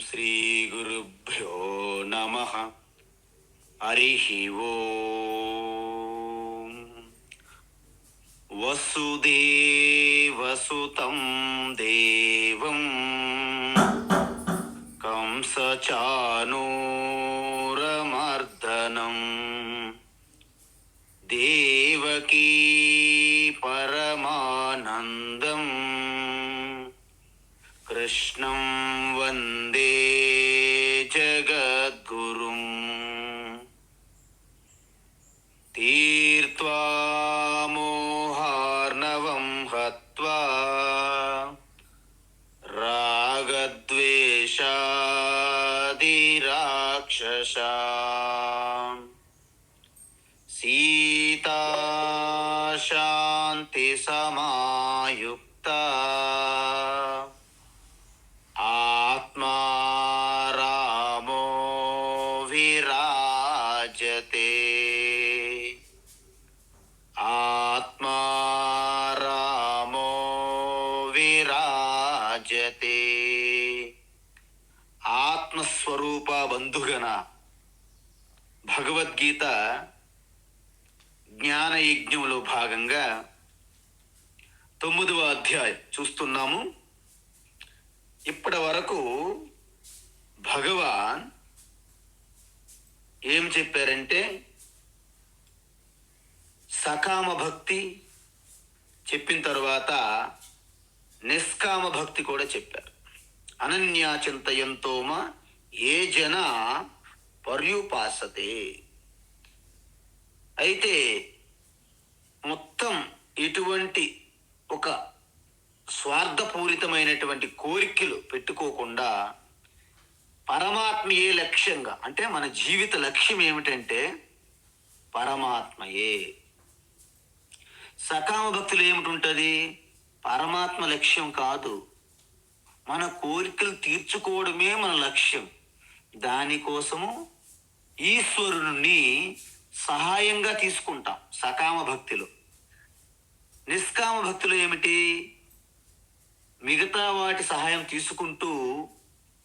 శ్రీ గురుభ్యో నమః. హరి ఓం. వసుదేవసుతం దేవం కంసచానూరమర్దనం దేవకీ పరమానందం కృష్ణం వందే జగద్గురుం. తీర్త్వా మోహార్ణవం హత్వా రాగద్వేషాదిరాక్షసాం సీతా శాంతి సమాయుక్తా ఆత్మా రామో విరాజతే. ఆత్మా రామో విరాజతే. ఆత్మస్వరూప బంధుగణ భగవద్గీత జ్ఞానయజ్ఞంలో భాగంగా 9వ అధ్యాయం చూస్తున్నాము. ఇప్పటి వరకు భగవాన్ ఏం చెప్పారంటే సకామ భక్తి చెప్పిన తర్వాత నిష్కామ భక్తి కూడా చెప్పారు. అనన్యా చింతయంతోమ ఏ జన పర్యుపాసతే. అయితే మొత్తం ఇటువంటి ఒక స్వార్థపూరితమైనటువంటి కోరికలు పెట్టుకోకుండా పరమాత్మయే లక్ష్యంగా, అంటే మన జీవిత లక్ష్యం ఏమిటంటే పరమాత్మయే. సకామ భక్తులు ఏమిటి? పరమాత్మ లక్ష్యం కాదు, మన కోరికలు తీర్చుకోవడమే మన లక్ష్యం. దానికోసము ఈశ్వరుని సహాయంగా తీసుకుంటాం సకామ భక్తిలో. నిష్కామ భక్తులు ఏమిటి? మిగతా వాటి సహాయం తీసుకుంటూ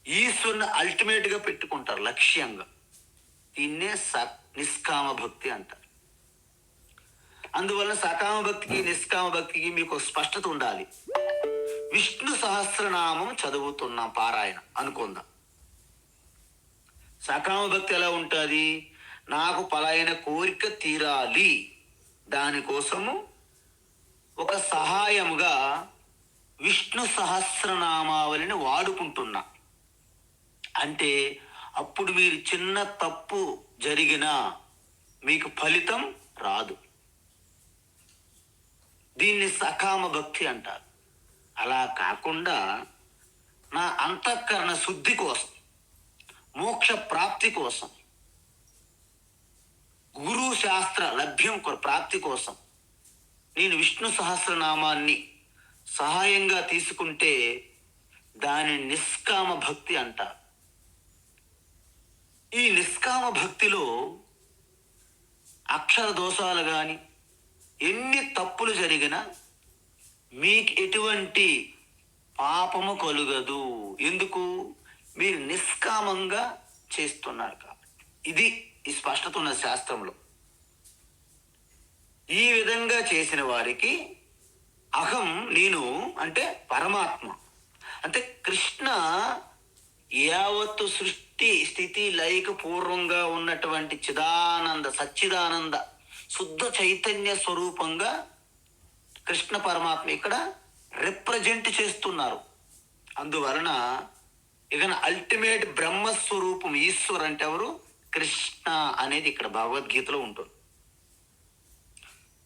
ఈశ్వరుని అల్టిమేట్గా పెట్టుకుంటారు లక్ష్యంగా. దీన్నే నిష్కామ భక్తి అంటారు. అందువల్ల సకామ భక్తికి నిష్కామ భక్తికి మీకు స్పష్టత ఉండాలి. విష్ణు సహస్రనామం చదువుతున్నాం పారాయణ అనుకుందాం. సకామ భక్తి ఎలా ఉంటుంది? నాకు పలాయన కోరిక తీరాలి, దానికోసము ఒక సహాయముగా విష్ణు సహస్రనామావళిని వాడుకుంటున్నా. అంటే అప్పుడు మీరు చిన్న తప్పు జరిగినా మీకు ఫలితం రాదు. దీన్ని సకామ భక్తి అంటారు. అలా కాకుండా నా అంతఃకరణ శుద్ధి కోసం, మోక్ష ప్రాప్తి కోసం, గురు శాస్త్ర లభ్యం ప్రాప్తి కోసం నేను విష్ణు సహస్రనామాన్ని సహాయంగా తీసుకుంటే దాని నిష్కామ భక్తి అంటారు. ఈ నిష్కామ భక్తిలో అక్షర దోషాలు కానీ ఎన్ని తప్పులు జరిగినా మీకు ఎటువంటి పాపము కలుగదు. ఎందుకు? మీరు నిష్కామంగా చేస్తున్నారు కాబట్టి. ఇది ఈ స్పష్టత ఉన్న శాస్త్రంలో. ఈ విధంగా చేసిన వారికి అహం, నేను అంటే పరమాత్మ, అంటే కృష్ణ యావత్తు సృష్టి స్థితి లయక పూర్వంగా ఉన్నటువంటి చిదానంద సచ్చిదానంద శుద్ధ చైతన్య స్వరూపంగా కృష్ణ పరమాత్మ ఇక్కడ రిప్రజెంట్ చేస్తున్నారు. అందువలన ఇక అల్టిమేట్ బ్రహ్మస్వరూపం ఈశ్వర్ అంటే ఎవరు? కృష్ణ అనేది ఇక్కడ భగవద్గీతలో ఉంటుంది.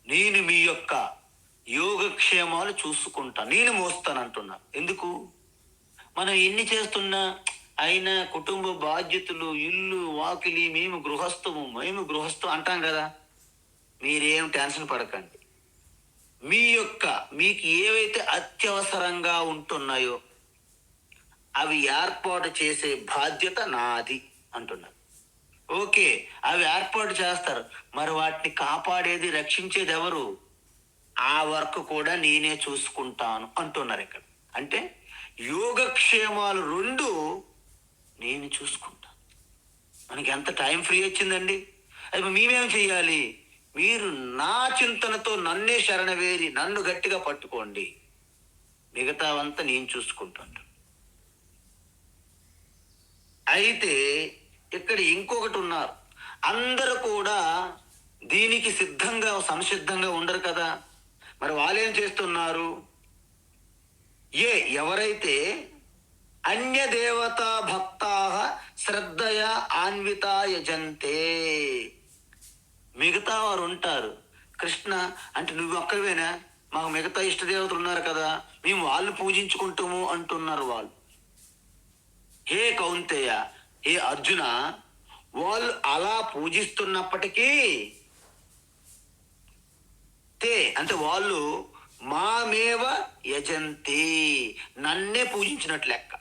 నేను మీ యొక్క యోగక్షేమాలు చూసుకుంటా, నేను మోస్తానంటున్నా. ఎందుకు? మనం ఎన్ని చేస్తున్నా అయినా కుటుంబ బాధ్యతలు, ఇల్లు వాకిలి, మేము గృహస్థం అంటాం కదా. మీరేం టెన్షన్ పడకండి. మీకు ఏవైతే అత్యవసరంగా ఉంటున్నాయో అవి ఏర్పాటు చేసే బాధ్యత నాది అంటున్నారు. ఓకే, అవి ఏర్పాటు చేస్తారు, మరి వాటిని కాపాడేది రక్షించేది ఎవరు? ఆ వర్క్ కూడా నేనే చూసుకుంటాను అంటున్నారు ఇక్కడ. అంటే యోగక్షేమాలు రెండు నేను చూసుకుంటాను. మనకి ఎంత టైం ఫ్రీ వచ్చిందండి. అది మేమేం చెయ్యాలి? మీరు నా చింతనతో నన్నే శరణవేరి నన్ను గట్టిగా పట్టుకోండి, మిగతావంతా నేను చూసుకుంటాను. అయితే ఇక్కడ ఇంకొకటి ఉన్నారు. అందరూ కూడా దీనికి సంసిద్ధంగా ఉండరు కదా. మరి వాళ్ళేం చేస్తున్నారు? ఎవరైతే అన్య దేవతా భక్తా శ్రద్ధయ ఆన్విత యజంతే, మిగతా వారు ఉంటారు. కృష్ణ అంటే నువ్వు ఒక్కవేనా, మాకు మిగతా ఇష్టదేవతలు ఉన్నారు కదా, మేము వాళ్ళు పూజించుకుంటాము అంటున్నారు వాళ్ళు. హే కౌంతేయ, హే అర్జున, వాళ్ళు అలా పూజిస్తున్నప్పటికీ అంటే వాళ్ళు మామేవ యజంతి, నన్నే పూజించినట్లు లెక్క.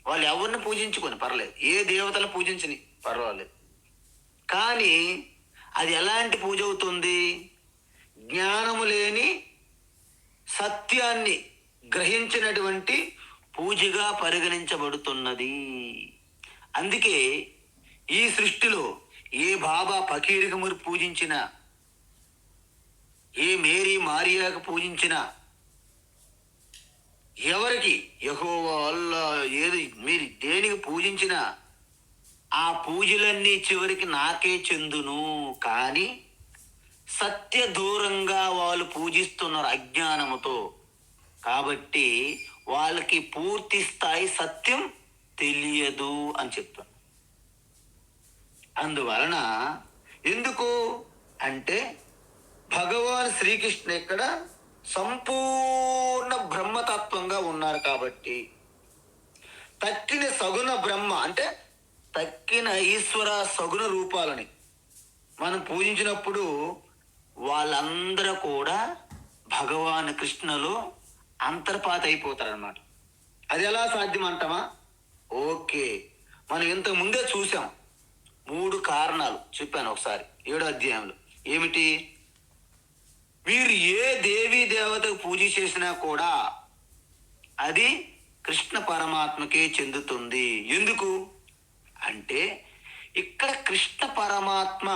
వాళ్ళు ఎవరిని పూజించుకొని పర్లేదు, ఏ దేవతలు పూజించని పర్వాలేదు, కానీ అది ఎలాంటి పూజ అవుతుంది? జ్ఞానము లేని సత్యాన్ని గ్రహించినటువంటి పూజగా పరిగణించబడుతున్నది. అందుకే ఈ సృష్టిలో ఏ బాబా ఫకీరుకి మీరు పూజించిన, ఏ మేరీ మారియాకు పూజించిన, ఎవరికి యెహోవా అల్లా ఏది మీరు దేనికి పూజించినా ఆ పూజలన్నీ చివరికి నాకే చెందును. కానీ సత్య దూరంగా వాళ్ళు పూజిస్తున్నారు అజ్ఞానముతో. కాబట్టి వాళ్ళకి పూర్తి స్థాయి సత్యం తెలియదు అని చెప్తాను. అందువలన ఎందుకు అంటే భగవాన్ శ్రీకృష్ణ ఇక్కడ సంపూర్ణ బ్రహ్మతత్వంగా ఉన్నారు. కాబట్టి తక్కిన సగుణ బ్రహ్మ అంటే తక్కిన ఈశ్వర సగుణ రూపాలని మనం పూజించినప్పుడు వాళ్ళందరూ కూడా భగవాన్ కృష్ణలో అంతర్పాత అయిపోతారనమాట. అది ఎలా సాధ్యం అంటామా? ఓకే, మనం ఇంతకు ముందే చూసాం. 3 కారణాలు చెప్పాను ఒకసారి 7వ అధ్యాయంలో. ఏమిటి? మీరు ఏ దేవీ దేవతకు పూజ చేసినా కూడా అది కృష్ణ పరమాత్మకే చెందుతుంది. ఎందుకు అంటే ఇక్కడ కృష్ణ పరమాత్మ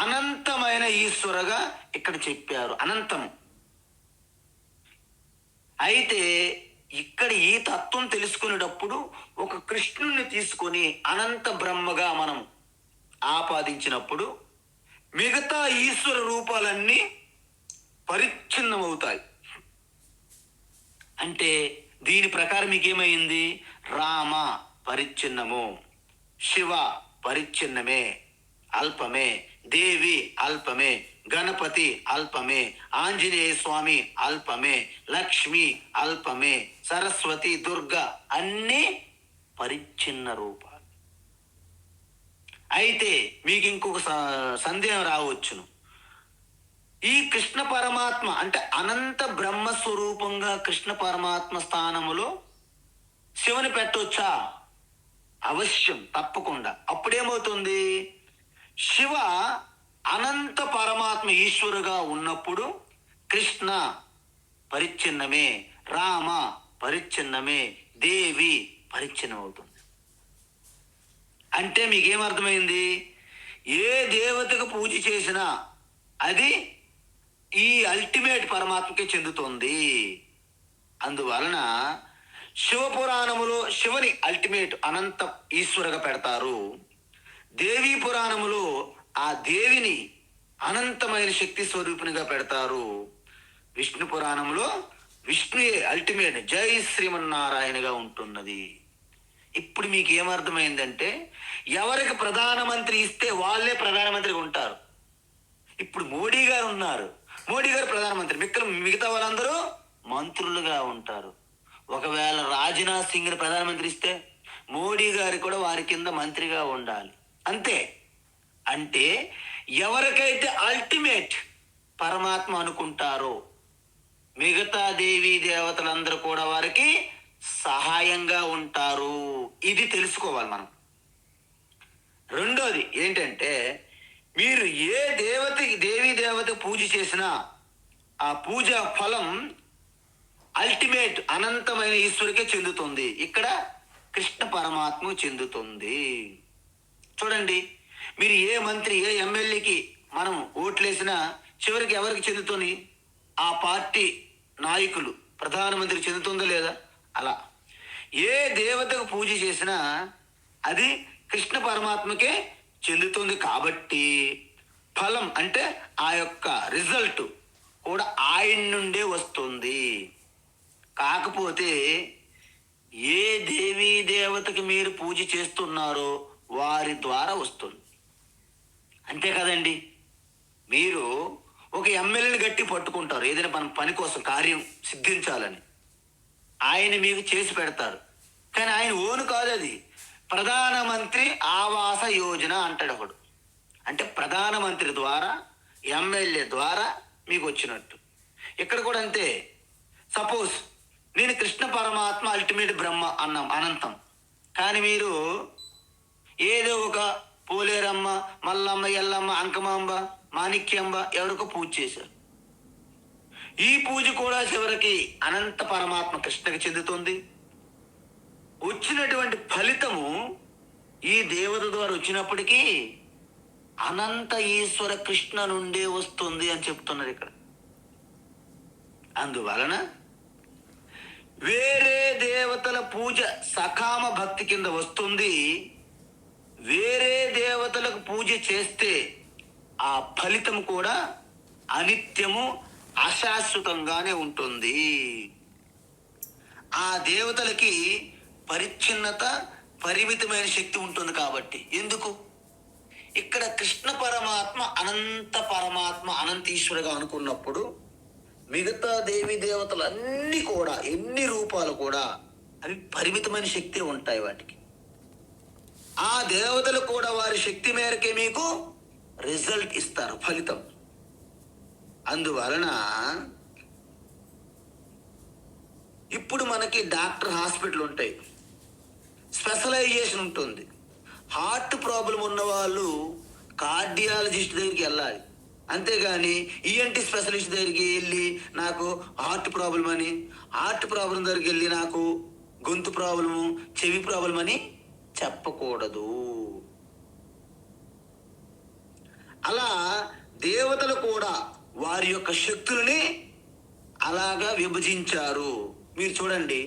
అనంతమైన ఈశ్వరగా ఇక్కడ చెప్పారు, అనంతము. అయితే ఇక్కడ ఈ తత్వం తెలుసుకునేటప్పుడు ఒక కృష్ణుని తీసుకొని అనంత బ్రహ్మగా మనం ఆపాదించినప్పుడు మిగతా ఈశ్వర రూపాలన్నీ పరిచ్ఛిన్నమవుతాయి. అంటే దీని ప్రకారం మీకేమైంది? రామ పరిచ్ఛిన్నము, శివ పరిచ్ఛిన్నమే అల్పమే, దేవి అల్పమే, గణపతి అల్పమే, ఆంజనేయ స్వామి అల్పమే, లక్ష్మి అల్పమే, సరస్వతి, దుర్గ అన్నీ పరిచ్ఛిన్న రూపాలు. అయితే మీకు ఇంకొక సందేహం రావచ్చును. ఈ కృష్ణ పరమాత్మ అంటే అనంత బ్రహ్మస్వరూపంగా కృష్ణ పరమాత్మ స్థానములో శివుని పెట్టొచ్చా? అవశ్యం, తప్పకుండా. అప్పుడేమవుతుంది? శివ అనంత పరమాత్మ ఈశ్వరుగా ఉన్నప్పుడు కృష్ణ పరిచ్ఛిన్నమే, రామ పరిచ్ఛిన్నమే, దేవి పరిచ్ఛిన్నం అవుతుంది. అంటే మీకేమర్థమైంది? ఏ దేవతకు పూజ చేసినా అది ఈ అల్టిమేట్ పరమాత్మకే చెందుతుంది. అందువలన శివపురాణములో శివుని అల్టిమేట్ అనంత ఈశ్వరుగా పెడతారు. దేవీ పురాణములో ఆ దేవిని అనంతమైన శక్తి స్వరూపినిగా పెడతారు. విష్ణు పురాణంలో విష్ణుయే అల్టిమేట్ జై శ్రీమన్నారాయణగా ఉంటున్నది. ఇప్పుడు మీకు ఏమర్థమైందంటే ఎవరికి ప్రధానమంత్రి ఇస్తే వాళ్ళే ప్రధానమంత్రిగా ఉంటారు. ఇప్పుడు మోడీ గారు ఉన్నారు, మోడీ గారు ప్రధానమంత్రి, మిగతా వాళ్ళందరూ మంత్రులుగా ఉంటారు. ఒకవేళ రాజ్నాథ్ సింగ్ని ప్రధానమంత్రి ఇస్తే మోడీ గారు కూడా వారి కింద మంత్రిగా ఉండాలి. అంతే. అంటే ఎవరికైతే అల్టిమేట్ పరమాత్మ అనుకుంటారో మిగతా దేవీ దేవతలందరూ కూడా వారికి సహాయంగా ఉంటారు. ఇది తెలుసుకోవాలి మనం. రెండోది ఏంటంటే మీరు ఏ దేవీ దేవత పూజ చేసినా ఆ పూజ ఫలం అల్టిమేట్ అనంతమైన ఈశ్వరుకే చెందుతుంది. ఇక్కడ కృష్ణ పరమాత్మకు చెందుతుంది. చూడండి, మీరు ఏ మంత్రి ఏ ఎమ్మెల్యేకి మనం ఓట్లేసినా చివరికి ఎవరికి చెందుతుంది? ఆ పార్టీ నాయకులు ప్రధానమంత్రి చెందుతుందో లేదా? అలా ఏ దేవతకు పూజ చేసినా అది కృష్ణ పరమాత్మకే చెందుతుంది. కాబట్టి ఫలం అంటే ఆ యొక్క రిజల్ట్ కూడా ఆయన నుండే వస్తుంది. కాకపోతే ఏ దేవీ దేవతకి మీరు పూజ చేస్తున్నారో వారి ద్వారా వస్తుంది. అంతే కదండి. మీరు ఒక ఎమ్మెల్యేని గట్టి పట్టుకుంటారు, ఏదైనా మన పని కోసం కార్యం సిద్ధించాలని. ఆయన మీకు చేసి పెడతారు, కానీ ఆయన ఓను కాదు. అది ప్రధానమంత్రి ఆవాస యోజన అంటాడు ఒకడు. అంటే ప్రధానమంత్రి ద్వారా ఎమ్మెల్యే ద్వారా మీకు వచ్చినట్టు. ఇక్కడ కూడా అంతే. సపోజ్ నేను కృష్ణ పరమాత్మ అల్టిమేట్ బ్రహ్మ అన్నాం, అనంతం. కానీ మీరు ఏదో ఒక పోలేరమ్మ, మల్లమ్మ, ఎల్లమ్మ, అంకమాంబ, మాణిక్యంబ ఎవరికో పూజ చేశారు. ఈ పూజ కూడా చివరికి అనంత పరమాత్మ కృష్ణకి చెందుతుంది. వచ్చినటువంటి ఫలితము ఈ దేవత ద్వారా వచ్చినప్పటికీ అనంత ఈశ్వర కృష్ణ నుండే వస్తుంది అని చెప్తున్నారు ఇక్కడ. అందువలన వేరే దేవతల పూజ సకామ భక్తి కింద వస్తుంది. వేరే దేవతలకు పూజ చేస్తే ఆ ఫలితం కూడా అనిత్యము అశాశ్వతంగానే ఉంటుంది. ఆ దేవతలకి పరిచ్ఛిన్నత పరిమితమైన శక్తి ఉంటుంది. కాబట్టి ఎందుకు ఇక్కడ కృష్ణ పరమాత్మ అనంత పరమాత్మ అనంతీశ్వరుగా అనుకున్నప్పుడు మిగతా దేవి దేవతలు అన్ని కూడా ఎన్ని రూపాలు కూడా అవి పరిమితమైన శక్తి ఉంటాయి వాటికి. ఆ దేవతలు కూడా వారి శక్తి మేరకే మీకు రిజల్ట్ ఇస్తారు, ఫలితం. అందువలన ఇప్పుడు మనకి డాక్టర్ హాస్పిటల్ ఉంటాయి, స్పెషలైజేషన్ ఉంటుంది. హార్ట్ ప్రాబ్లం ఉన్న వాళ్ళు కార్డియాలజిస్ట్ దగ్గరికి వెళ్ళాలి, అంతేగాని ఈఎన్టీ స్పెషలిస్ట్ దగ్గరికి వెళ్ళి నాకు హార్ట్ ప్రాబ్లం అని, హార్ట్ ప్రాబ్లం దగ్గరికి వెళ్ళి నాకు గొంతు ప్రాబ్లము, చెవి ప్రాబ్లం అని చెప్పకూడదు. అలా దేవతలు కూడా వారి యొక్క శక్తులని అలాగా విభజించారు. మీరు చూడండి,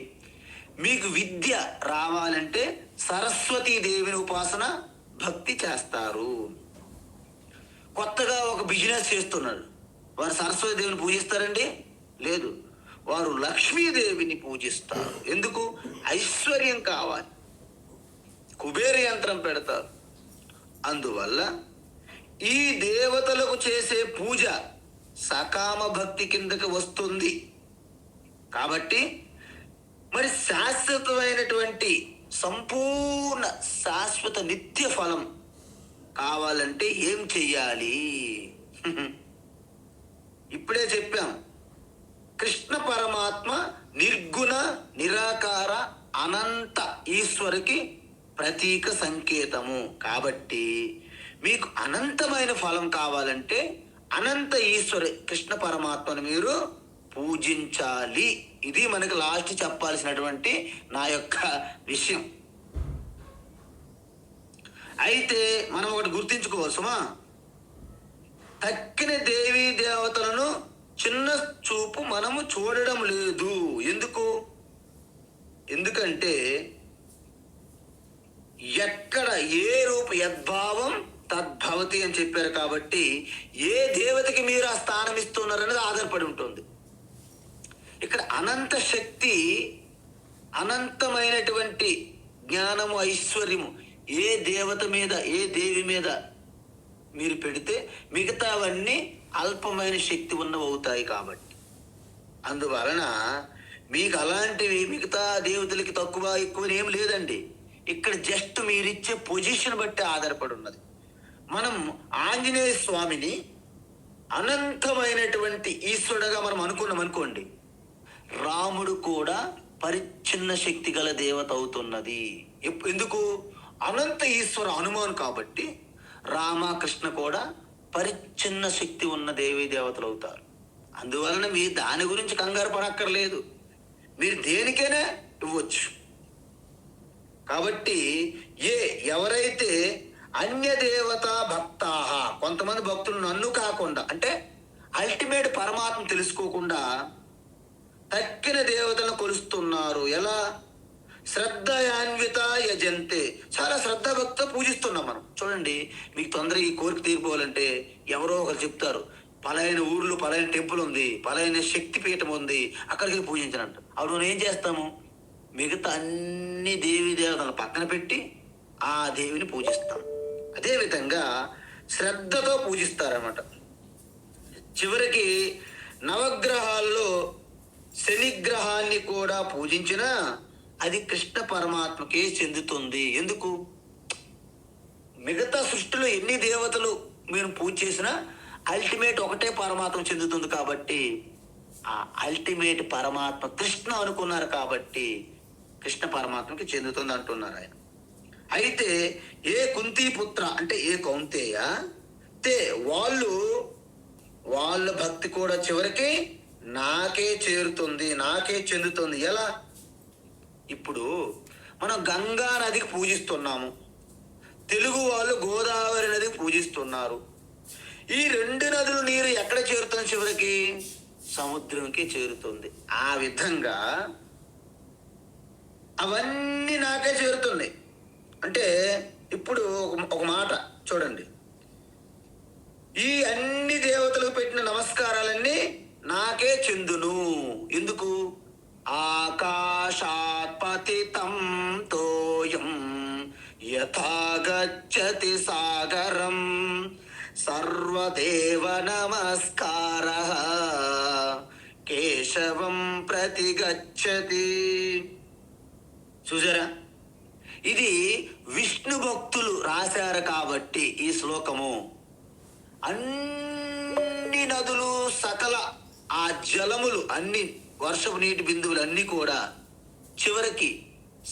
మీకు విద్య రావాలంటే సరస్వతీ దేవిని ఉపాసన భక్తి చేస్తారు. కొత్తగా ఒక బిజినెస్ చేస్తున్నాడు, వారు సరస్వతి దేవిని పూజిస్తారండి? లేదు, వారు లక్ష్మీదేవిని పూజిస్తారు. ఎందుకు? ఐశ్వర్యం కావాలి, కుబేర యంత్రం పెడతారు. అందువల్ల ఈ దేవతలకు చేసే పూజ సకామ భక్తి కిందకి వస్తుంది. కాబట్టి మరి శాశ్వతమైనటువంటి సంపూర్ణ శాశ్వత నిత్య ఫలం కావాలంటే ఏం చెయ్యాలి? ఇప్పుడే చెప్పాం, కృష్ణ పరమాత్మ నిర్గుణ నిరాకార అనంత ఈశ్వరుకి ప్రతీక సంకేతము. కాబట్టి మీకు అనంతమైన ఫలం కావాలంటే అనంత ఈశ్వర కృష్ణ పరమాత్మను మీరు పూజించాలి. ఇది మనకు లాస్ట్ చెప్పాల్సినటువంటి నా యొక్క విషయం. అయితే మనం ఒకటి గుర్తించుకోవలసమా, తక్కిన దేవీ దేవతలను చిన్న చూపు మనము చూడడం లేదు. ఎందుకంటే ఎక్కడ ఏ రూప యద్భావం తద్భవతి అని చెప్పారు. కాబట్టి ఏ దేవతకి మీరు ఆ స్థానం ఇస్తున్నారనేది ఆధారపడి ఉంటుంది. ఇక్కడ అనంత శక్తి, అనంతమైనటువంటి జ్ఞానము, ఐశ్వర్యము ఏ దేవత మీద ఏ దేవి మీద మీరు పెడితే మిగతావన్నీ అల్పమైన శక్తి ఉన్నవి అవుతాయి. కాబట్టి అందువలన మీకు అలాంటివి మిగతా దేవతలకి తక్కువ ఎక్కువ ఏం లేదండి. ఇక్కడ జస్ట్ మీరిచ్చే పొజిషన్ బట్టి ఆధారపడి ఉన్నది. మనం ఆంజనేయ స్వామిని అనంతమైనటువంటి ఈశ్వరుడుగా మనం అనుకున్నాం అనుకోండి, రాముడు కూడా పరిచ్ఛిన్న శక్తి గల దేవత అవుతున్నది. ఎందుకు? అనంత ఈశ్వర హనుమాన్ కాబట్టి రామకృష్ణ కూడా పరిచ్ఛిన్న శక్తి ఉన్న దేవీ దేవతలు అవుతారు. అందువలన మీరు దాని గురించి కంగారు పడక్కర్లేదు, మీరు దేనికైనా ఇవ్వచ్చు. కాబట్టి ఎవరైతే అన్య దేవతా భక్తాహ, కొంతమంది భక్తులు నన్ను కాకుండా అంటే అల్టిమేట్ పరమాత్మ తెలుసుకోకుండా తక్కిన దేవతలను కొలుస్తున్నారు. ఎలా? శ్రద్ధయాన్విత యజంతే, చాలా శ్రద్ధ భక్తితో పూజిస్తున్నాం మనం. చూడండి, మీకు తొందరగా ఈ కోరిక తీరిపోవాలంటే ఎవరో ఒకరు చెప్తారు, పలాయన ఊర్లో పలాయన టెంపుల్ ఉంది, పలాయన శక్తి పీఠం ఉంది, అక్కడికి పూజించనంట. అప్పుడు మనం ఏం చేస్తాము? మిగతా అన్ని దేవీ దేవతలను పక్కన పెట్టి ఆ దేవిని పూజిస్తాం. అదేవిధంగా శ్రద్ధతో పూజిస్తారన్నమాట. చివరికి నవగ్రహాల్లో శనిగ్రహాన్ని కూడా పూజించినా అది కృష్ణ పరమాత్మకే చెందుతుంది. ఎందుకు? మిగతా సృష్టిలో ఎన్ని దేవతలు మీరు పూజ చేసినా అల్టిమేట్ ఒకటే పరమాత్మ చెందుతుంది. కాబట్టి ఆ అల్టిమేట్ పరమాత్మ కృష్ణ అనుకున్నారు కాబట్టి కృష్ణ పరమాత్మకి చెందుతుంది అంటున్నారు ఆయన. అయితే ఏ కుంతీపుత్ర అంటే ఏ కౌంతేయ తే, వాళ్ళ భక్తి కూడా చివరికి నాకే చేరుతుంది, నాకే చెందుతుంది. ఎలా? ఇప్పుడు మనం గంగా నదికి పూజిస్తున్నాము, తెలుగు వాళ్ళు గోదావరి నదికి పూజిస్తున్నారు. ఈ రెండు నదుల నీరు ఎక్కడ చేరుతుంది? చివరికి సముద్రంకి చేరుతుంది. ఆ విధంగా అవన్నీ నాకే చేరుతున్నాయి. అంటే ఇప్పుడు ఒక మాట చూడండి, ఈ అన్ని దేవతలకు పెట్టిన నమస్కారాలన్నీ నాకే చెందును. ఎందుకు? ఆకాశాత్ పతితం తోయం యథా గచ్చతి సాగరం సర్వదేవ నమస్కారః కేశవం ప్రతి గచ్చతి. చూసారా, ఇది విష్ణు భక్తులు రాశారు కాబట్టి ఈ శ్లోకము. అన్ని నదులు, సకల ఆ జలములు, అన్ని వర్షపు నీటి బిందువులు అన్నీ కూడా చివరికి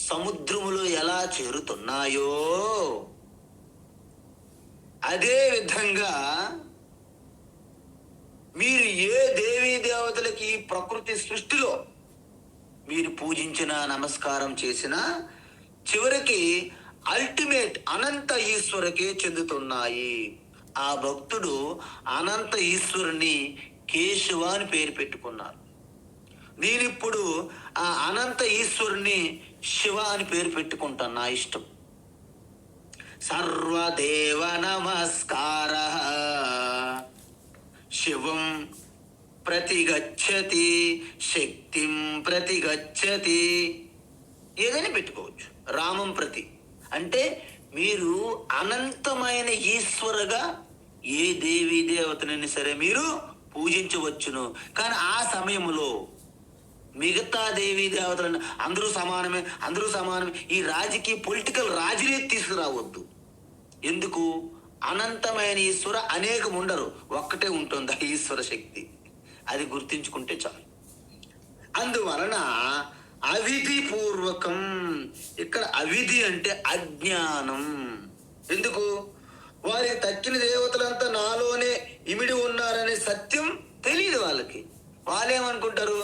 సముద్రములో ఎలా చేరుతున్నాయో అదే విధంగా మీరు ఏ దేవీ దేవతలకి ప్రకృతి సృష్టిలో మీరు పూజించిన, నమస్కారం చేసినా చివరికి అల్టిమేట్ అనంత ఈశ్వరకే చెందుతున్నాయి. ఆ భక్తుడు అనంత ఈశ్వరుని కేశవ అని పేరు పెట్టుకున్నారు. నేనిప్పుడు ఆ అనంత ఈశ్వరుని శివ అని పేరు పెట్టుకుంటాను, నా ఇష్టం. సర్వదేవ నమస్కారః శివం ప్రతిగచ్చతి శక్తిం ప్రతిగచ్చతి, ఏదైనా పెట్టుకోవచ్చు. రామం ప్రతి అంటే మీరు అనంతమైన ఈశ్వరగా ఏ దేవీ దేవతనైనా సరే మీరు పూజించవచ్చును. కానీ ఆ సమయంలో మిగతా దేవీ దేవతలను అందరూ సమానమే ఈ రాజకీయ పొలిటికల్ రాజనీతి తీసుకురావద్దు. ఎందుకు? అనంతమైన ఈశ్వర అనేకం ఉండరు, ఒక్కటే ఉంటుంది ఆ ఈశ్వర శక్తి. అది గుర్తించుకుంటే చాలు. అందువలన అవిధి పూర్వకం, ఇక్కడ అవిధి అంటే అజ్ఞానం. ఎందుకు? వారికి తక్కిన దేవతలంతా నాలోనే ఇమిడి ఉన్నారనే సత్యం తెలియదు వాళ్ళకి. వాళ్ళేమనుకుంటారు,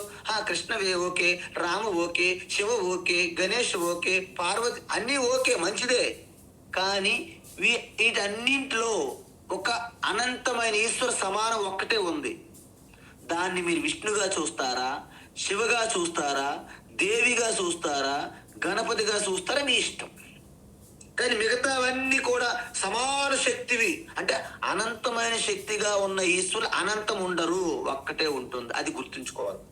కృష్ణవే okay, Rama okay, Shiva okay, Ganesh okay, Parvati అన్నీ ఓకే, మంచిదే. కానీ వీటన్నింటిలో ఒక అనంతమైన ఈశ్వర సమానం ఒక్కటే ఉంది. దాన్ని మీరు విష్ణుగా చూస్తారా, శివగా చూస్తారా, దేవిగా చూస్తారా, గణపతిగా చూస్తారా, మీ ఇష్టం. కానీ మిగతావన్నీ కూడా సమాన శక్తివి అంటే అనంతమైన శక్తిగా ఉన్న ఈశ్వరులు అనంతం ఉండరు, ఒక్కటే ఉంటుంది. అది గుర్తుంచుకోవాలి.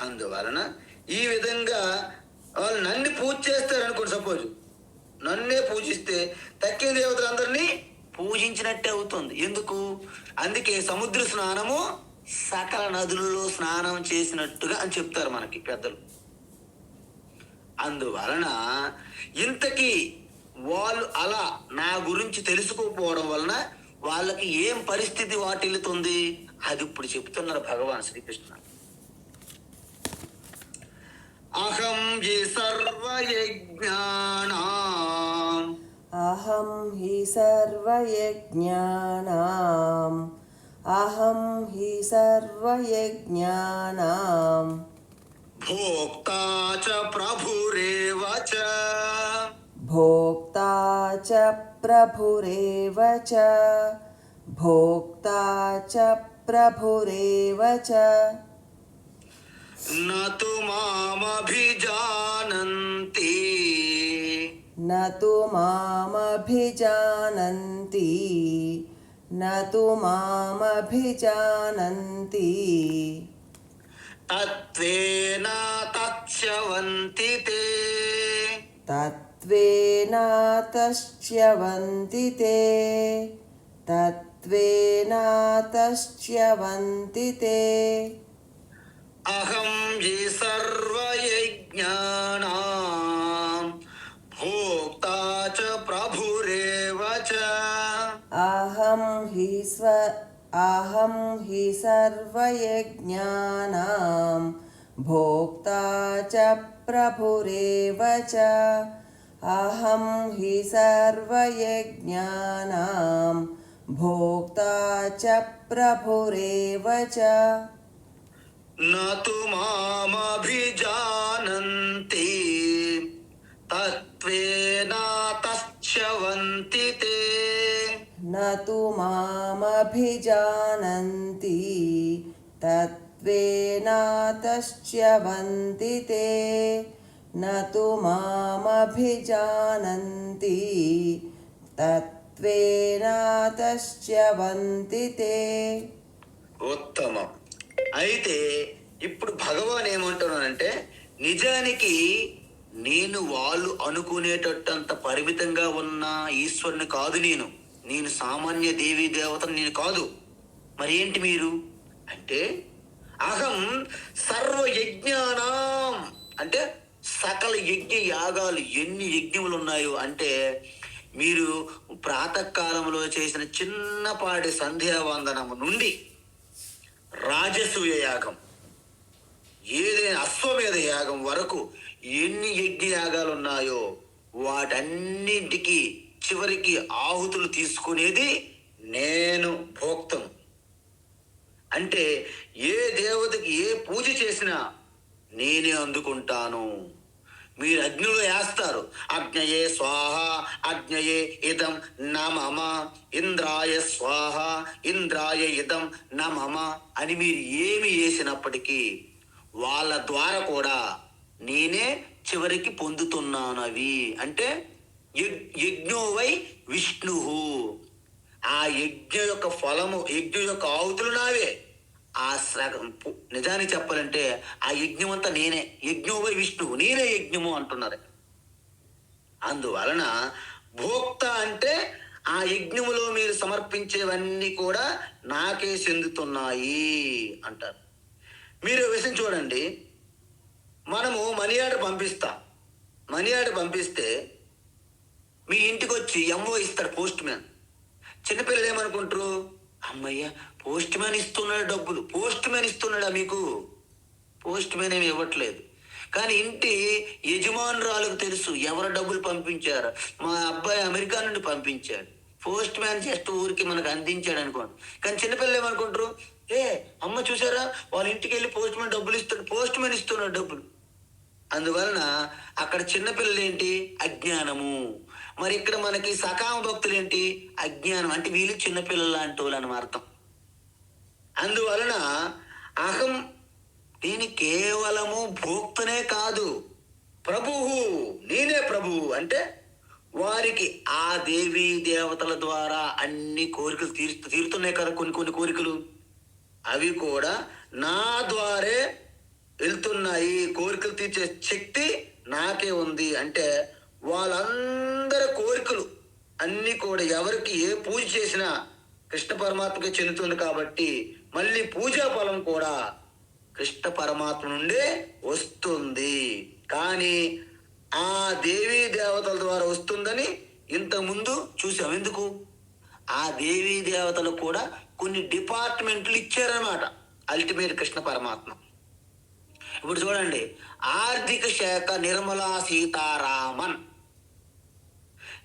అందువలన ఈ విధంగా వాళ్ళు నన్ను పూజ చేస్తారు అనుకోండి, సపోజ్ నన్నే పూజిస్తే తక్కిన దేవతలందరినీ పూజించినట్టే అవుతుంది. ఎందుకు? అందుకే సముద్ర స్నానము సకల నదులలో స్నానం చేసినట్టుగా అని చెప్తారు మనకి పెద్దలు. అందువలన ఇంతకీ వాళ్ళు అలా నా గురించి తెలుసుకోకపోవడం వలన వాళ్ళకి ఏం పరిస్థితి వాటిల్లుతుంది, అది ఇప్పుడు చెప్తున్నారు భగవాన్ శ్రీకృష్ణ. అహం హి సర్వయజ్ఞానాం భోక్తా చ ప్రభురేవ చ च प्रभुरेव च भोक्ता च प्रभुरेव च न तु मामभिजानन्ति न तु मामभिजानन्ति न तु मामभिजानन्ति तत्त्वेन तच्यवन्ति ते तत्त्वेनातश्च्यवन्ति ते तत्त्वेनातश्च्यवन्ति ते अहं हि सर्वयज्ञानां भोक्ता च प्रभुरेव च अहं हि सर्वयज्ञानां भोक्ता च प्रभुरेव च अहं हि सर्वयज्ञानां भोक्ता च प्रभुरेव च न तु मामभिजानन्ति तत्त्वेन तच्यवन्ति ते न तु मामभिजानन्ति तत्त्वेनातश्च्यवन्ति ते न तु मामभिजानन्ति తత్వేనాతశ్చ్యవంతి తే. ఉత్తమం. అయితే ఇప్పుడు భగవాన్ ఏమంటున్నానంటే, నిజానికి నేను వాళ్ళు అనుకునేటట్టంత పరిమితంగా ఉన్న ఈశ్వరుని కాదు. నేను సామాన్య దేవీ దేవతను నేను కాదు. మరి ఏంటి మీరు అంటే, అహం సర్వయజ్ఞానాం అంటే సకల యజ్ఞ యాగాలు ఎన్ని యజ్ఞములు ఉన్నాయో అంటే, మీరు ప్రాతకాలంలో చేసిన చిన్నపాటి సంధ్యావందనము నుండి రాజసూయ యాగం, ఏదైనా అశ్వమేధ యాగం వరకు ఎన్ని యజ్ఞ యాగాలు ఉన్నాయో వాటన్నింటికి చివరికి ఆహుతులు తీసుకునేది నేను, భోక్తను. అంటే ఏ దేవతకి ఏ పూజ చేసినా నేనే అందుకుంటాను. మీరు అగ్నిలో వేస్తారు, అగ్నయే స్వాహ అగ్నయే ఇదం నమమ, ఇంద్రాయ స్వాహ ఇంద్రాయ ఇదం నమమ అని మీరు ఏమి వేసినప్పటికీ వాళ్ళ ద్వారా కూడా నేనే చివరికి పొందుతున్నాను అవి. అంటే యజ్ఞోవై విష్ణు, ఆ యజ్ఞ యొక్క ఫలము, యజ్ఞ యొక్క ఆహుతులు నావే. ఆ నిజానికి చెప్పాలంటే ఆ యజ్ఞం అంతా నేనే. యజ్ఞోవై విష్ణువు, నేనే యజ్ఞము అంటున్నారు. అందువలన భోక్త అంటే ఆ యజ్ఞములో మీరు సమర్పించేవన్నీ కూడా నాకే చెందుతున్నాయి అంటారు. మీరు విషయం చూడండి, మనము మనీ ఆర్డర్ పంపిస్తాం. మనీ ఆర్డర్ పంపిస్తే మీ ఇంటికి వచ్చి ఎంఓ ఇస్తాడు పోస్ట్ మ్యాన్. చిన్నపిల్లలు ఏమనుకుంటారు, అమ్మయ్య పోస్ట్ మ్యాన్ ఇస్తున్నాడు డబ్బులు. పోస్ట్ మ్యాన్ ఇస్తున్నాడా మీకు? పోస్ట్ మ్యాన్ ఏమి ఇవ్వట్లేదు. కానీ ఇంటి యజమానురాలకు తెలుసు ఎవరు డబ్బులు పంపించారు. మా అబ్బాయి అమెరికా నుండి పంపించాడు, పోస్ట్ మ్యాన్ జస్ట్ ఊరికి మనకు అందించాడు అనుకోండి. కానీ చిన్నపిల్లలు ఏమనుకుంటారు, అమ్మ చూసారా వాళ్ళ ఇంటికి వెళ్ళి పోస్ట్ మ్యాన్ డబ్బులు ఇస్తాడు, పోస్ట్ మ్యాన్ ఇస్తున్నాడు డబ్బులు. అందువలన అక్కడ చిన్నపిల్లలు ఏంటి, అజ్ఞానము. మరి ఇక్కడ మనకి సకామ భక్తులు ఏంటి, అజ్ఞానం. అంటే వీళ్ళు చిన్నపిల్లలు లాంటి వాళ్ళు అని అర్థం. అందువలన అహం నేను కేవలము భోక్తనే కాదు, ప్రభువు, నేనే ప్రభువు. అంటే వారికి ఆ దేవీ దేవతల ద్వారా అన్ని కోరికలు తీరుతున్నాయి కదా. కొన్ని కోరికలు అవి కూడా నా ద్వారే వెళ్తున్నాయి. కోరికలు తీర్చే శక్తి నాకే ఉంది. అంటే వాళ్ళందరి కోరికలు అన్నీ కూడా ఎవరికి ఏ పూజ చేసినా కృష్ణ పరమాత్మకి చెందుతుంది. కాబట్టి మళ్ళీ పూజా ఫలం కూడా కృష్ణ పరమాత్మ నుండే వస్తుంది. కానీ ఆ దేవీ దేవతల ద్వారా వస్తుందని ఇంతకుముందు చూసాం. ఎందుకు? ఆ దేవీ దేవతలు కూడా కొన్ని డిపార్ట్మెంట్లు ఇచ్చారన్నమాట అల్టిమేట్ కృష్ణ పరమాత్మ. ఇప్పుడు చూడండి, ఆర్థిక శాఖ నిర్మలా సీతారామన్.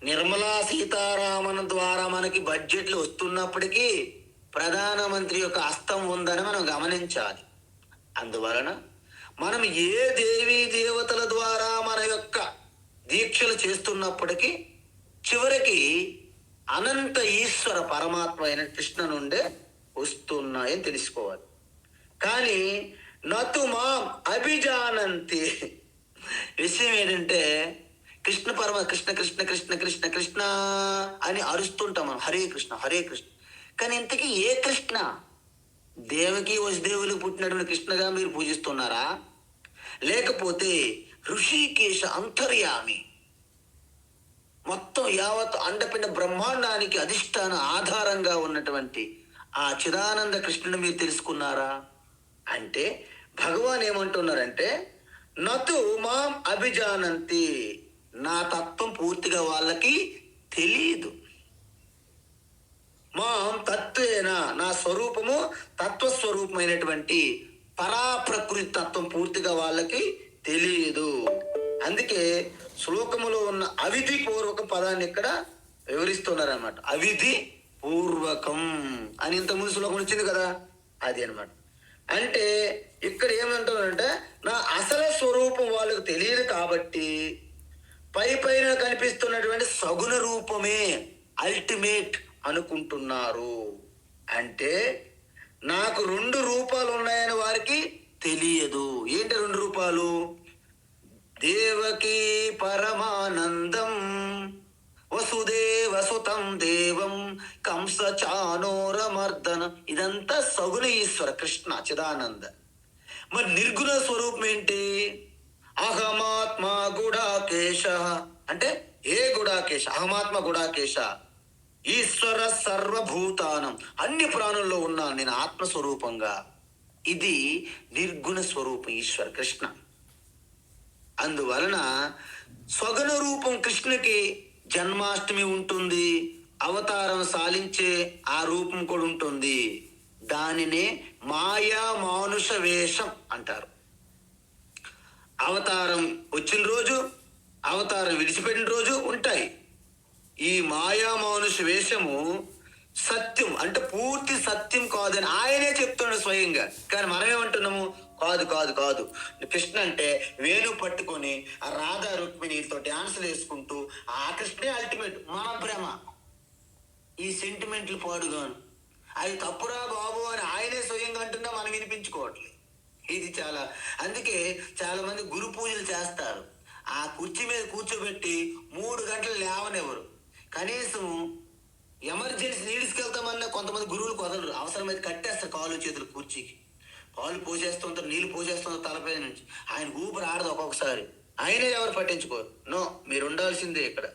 నిర్మలా సీతారామన్ ద్వారా మనకి బడ్జెట్లు వస్తున్నప్పటికీ ప్రధానమంత్రి యొక్క హస్తం ఉందని మనం గమనించాలి. అందువలన మనం ఏ దేవీ దేవతల ద్వారా మన యొక్క దీక్షలు చేస్తున్నప్పటికీ చివరికి అనంత ఈశ్వర పరమాత్మ అయిన కృష్ణ నుండే వస్తున్నాయని తెలుసుకోవాలి. కానీ నతు మాం అభిజానంతి. విషయం ఏంటంటే కృష్ణ కృష్ణ కృష్ణ కృష్ణ కృష్ణ కృష్ణ అని అరుస్తుంటాం మనం, హరే కృష్ణ హరే కృష్ణ. కానీ ఇంతకీ ఏ కృష్ణ? దేవకి వసుదేవులకు పుట్టినటువంటి కృష్ణగా మీరు పూజిస్తున్నారా? లేకపోతే ఋషికేశ అంతర్యామి, మొత్తం యావత్ అండపిండ బ్రహ్మాండానికి అధిష్టాన ఆధారంగా ఉన్నటువంటి ఆ చిదానంద కృష్ణుని మీరు తెలుసుకున్నారా అంటే భగవాన్ ఏమంటున్నారంటే నతు మాం అభిజానంతి, నా తత్వం పూర్తిగా వాళ్ళకి తెలియదు. మాం తత్వేన, నా స్వరూపము తత్వస్వరూపమైనటువంటి పరాప్రకృతి తత్వం పూర్తిగా వాళ్ళకి తెలియదు. అందుకే శ్లోకములో ఉన్న అవిధి పూర్వక పదాన్ని ఇక్కడ వివరిస్తున్నారన్నమాట. అవిధి పూర్వకం అని ఇంతకుముందు శ్లోకం వచ్చింది కదా, అది అన్నమాట. అంటే ఇక్కడ ఏమంటారంటే నా అసలు స్వరూపం వాళ్ళకు తెలియదు కాబట్టి పైన కనిపిస్తున్నటువంటి సగుణ రూపమే అల్టిమేట్ అనుకుంటున్నారు. అంటే నాకు 2 రూపాలు ఉన్నాయని వారికి తెలియదు. ఏంటి 2 రూపాలు? దేవకీ పరమానందం, వసుదేవసుతం దేవం, కంస చానోరమర్దన. ఇదంతా సగుణ ఈశ్వర కృష్ణ చిదానంద. మరి నిర్గుణ స్వరూపం ఏంటి? అహమాత్మ గుడాకేశ. అంటే ఏ గుడాకేశ? అహమాత్మ గుడాకేశ, ఈశ్వర సర్వభూతానం, అన్ని ప్రాణుల్లో ఉన్నాను నేను ఆత్మస్వరూపంగా. ఇది నిర్గుణ స్వరూపం ఈశ్వర కృష్ణ. అందువలన స్వగుణ రూపం కృష్ణకి జన్మాష్టమి ఉంటుంది, అవతారం సాలించే ఆ రూపం కూడా ఉంటుంది. దానినే మాయా మానుష వేషం అంటారు. అవతారం వచ్చిన రోజు, అవతారం విడిచిపెట్టిన రోజు ఉంటాయి. ఈ మాయా మానుష వేషము సత్యం అంటే పూర్తి సత్యం కాదని ఆయనే చెప్తున్నాడు స్వయంగా. కానీ మనమేమంటున్నాము? కాదు కాదు కాదు, కృష్ణ అంటే వేణు పట్టుకొని ఆ రాధా రుక్మిణితో డాన్సులు వేసుకుంటూ ఆ కృష్ణే అల్టిమేట్. మన భ్రమ. ఈ సెంటిమెంట్లు పాడుగాను అది తప్పురా బాబు అని ఆయనే స్వయంగా అంటున్నా, మనం వినిపించుకోవట్లేదు. ఇది చాలా, అందుకే చాలా మంది గురు పూజలు చేస్తారు. ఆ కుర్చీ మీద కూర్చోబెట్టి 3 గంటలు లేవనెవరు. కనీసం ఎమర్జెన్సీ నీడ్స్కి వెళ్తామన్నా కొంతమంది గురువులు కుదరరు. అవసరమైతే కట్టేస్తారు కాళ్ళు చేతులు కుర్చీకి. పాలు పోసేస్తుంటారు, నీళ్ళు పోసేస్తుంటారు తలపై నుంచి. ఆయన ఊపిరి ఆడదు ఒక్కొక్కసారి. ఆయనే ఎవరు పట్టించుకోరు. నో, మీరు ఉండాల్సిందే ఇక్కడ.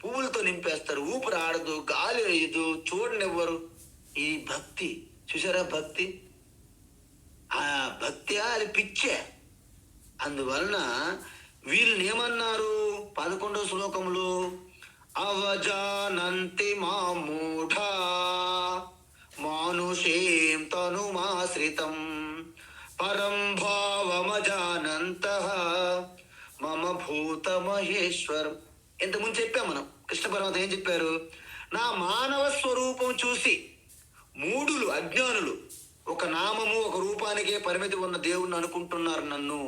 పువ్వులతో నింపేస్తారు, ఊపిరి ఆడదు, గాలి వేయదు, చూడనివ్వరు. ఈ భక్తి చూసారా? భక్తి, ఆ భక్తి అది పిచ్చే. అందువలన వీళ్ళని ఏమన్నారు 11వ శ్లోకంలో? అవజానంతి మామూఢా మానుషేం తనుమాశ్రితం పరం భావమజానంతః మమ భూత మహేశ్వరం. ఇంతకుముందు చెప్పాం మనం. కృష్ణ పరమాత్మ ఏం చెప్పారు? నా మానవ స్వరూపం చూసి మూఢులు, అజ్ఞానులు ఒక నామము ఒక రూపానికే పరిమితి ఉన్న దేవుణ్ణి అనుకుంటున్నారు నన్ను.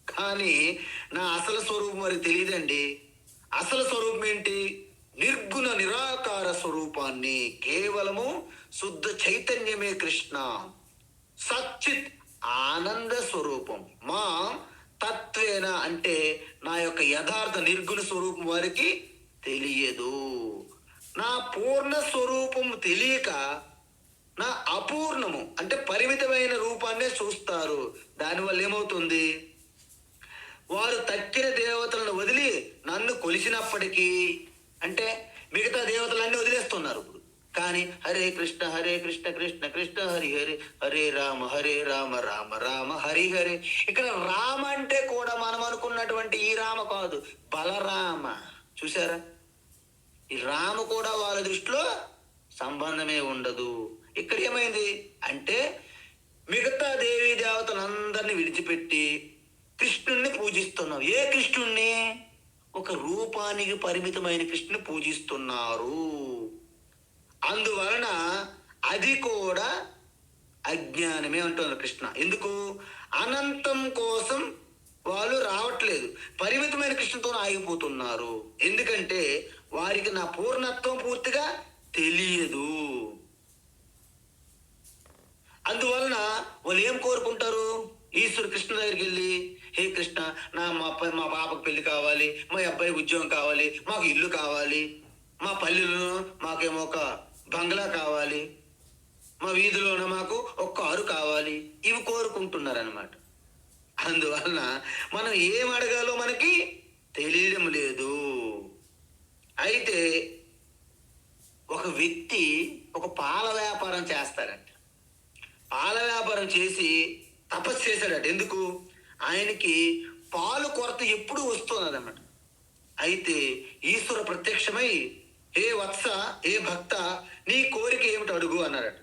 కానీ నా అసలు స్వరూపం వారికి తెలియదండి. అసలు స్వరూపం ఏంటి? నిర్గుణ నిరాకార స్వరూపాన్ని, కేవలము శుద్ధ చైతన్యమే కృష్ణ, సచ్చిత్ ఆనంద స్వరూపం. మా తత్వేన అంటే నా యొక్క యథార్థ నిర్గుణ స్వరూపం వారికి తెలియదు. నా పూర్ణ స్వరూపం తెలియక నా అపూర్ణము అంటే పరిమితమైన రూపాన్నే చూస్తారు. దానివల్ల ఏమవుతుంది? వారు తక్కిన దేవతలను వదిలి నన్ను కొలిసినప్పటికీ, అంటే మిగతా దేవతలన్నీ వదిలేస్తున్నారు ఇప్పుడు. కానీ హరే కృష్ణ కృష్ణ కృష్ణ హరి హరి, హరే రామ రామ రామ హరి హరి. ఇక్కడ రామ అంటే కూడా మనం అనుకున్నటువంటి ఈ రామ కాదు, బలరామ. చూసారా? ఈ రామ కూడా వాళ్ళ దృష్టిలో సంబంధమే ఉండదు. ఇక్కడ ఏమైంది అంటే మిగతా దేవీ దేవతలందరినీ విడిచిపెట్టి కృష్ణుణ్ణి పూజిస్తున్నాం. ఏ కృష్ణుణ్ణి? ఒక రూపానికి పరిమితమైన కృష్ణుని పూజిస్తున్నారు. అందువలన అది కూడా అజ్ఞానమే అంటున్నారు కృష్ణ. ఎందుకు? అనంతం కోసం వాళ్ళు రావట్లేదు, పరిమితమైన కృష్ణతో ఆగిపోతున్నారు. ఎందుకంటే వారికి నా పూర్ణత్వం పూర్తిగా తెలియదు. అందువలన వాళ్ళు ఏం కోరుకుంటారు? ఈశ్వరు కృష్ణ దగ్గరికి వెళ్ళి, హే కృష్ణ, మా పాపకు పెళ్లి కావాలి, మా అబ్బాయికి ఉద్యోగం కావాలి, మాకు ఇల్లు కావాలి, మా పల్లెల్లో మాకేమో ఒక బంగ్లా కావాలి, మా వీధిలోన మాకు ఒక కారు కావాలి, ఇవి కోరుకుంటున్నారు అనమాట. అందువలన మనం ఏం అడగాలో మనకి తెలియడం లేదు. అయితే ఒక వ్యక్తి ఒక పాల వ్యాపారం చేస్తాడంట. పాల వ్యాపారం చేసి తపస్సు చేశాడట. ఎందుకు? ఆయనకి పాలు కొరత ఎప్పుడు వస్తున్నదన్నమాట. అయితే ఈశ్వర ప్రత్యక్షమై, హే వత్స, హే భక్త, నీ కోరిక ఏమిటి అడుగు అన్నాడట.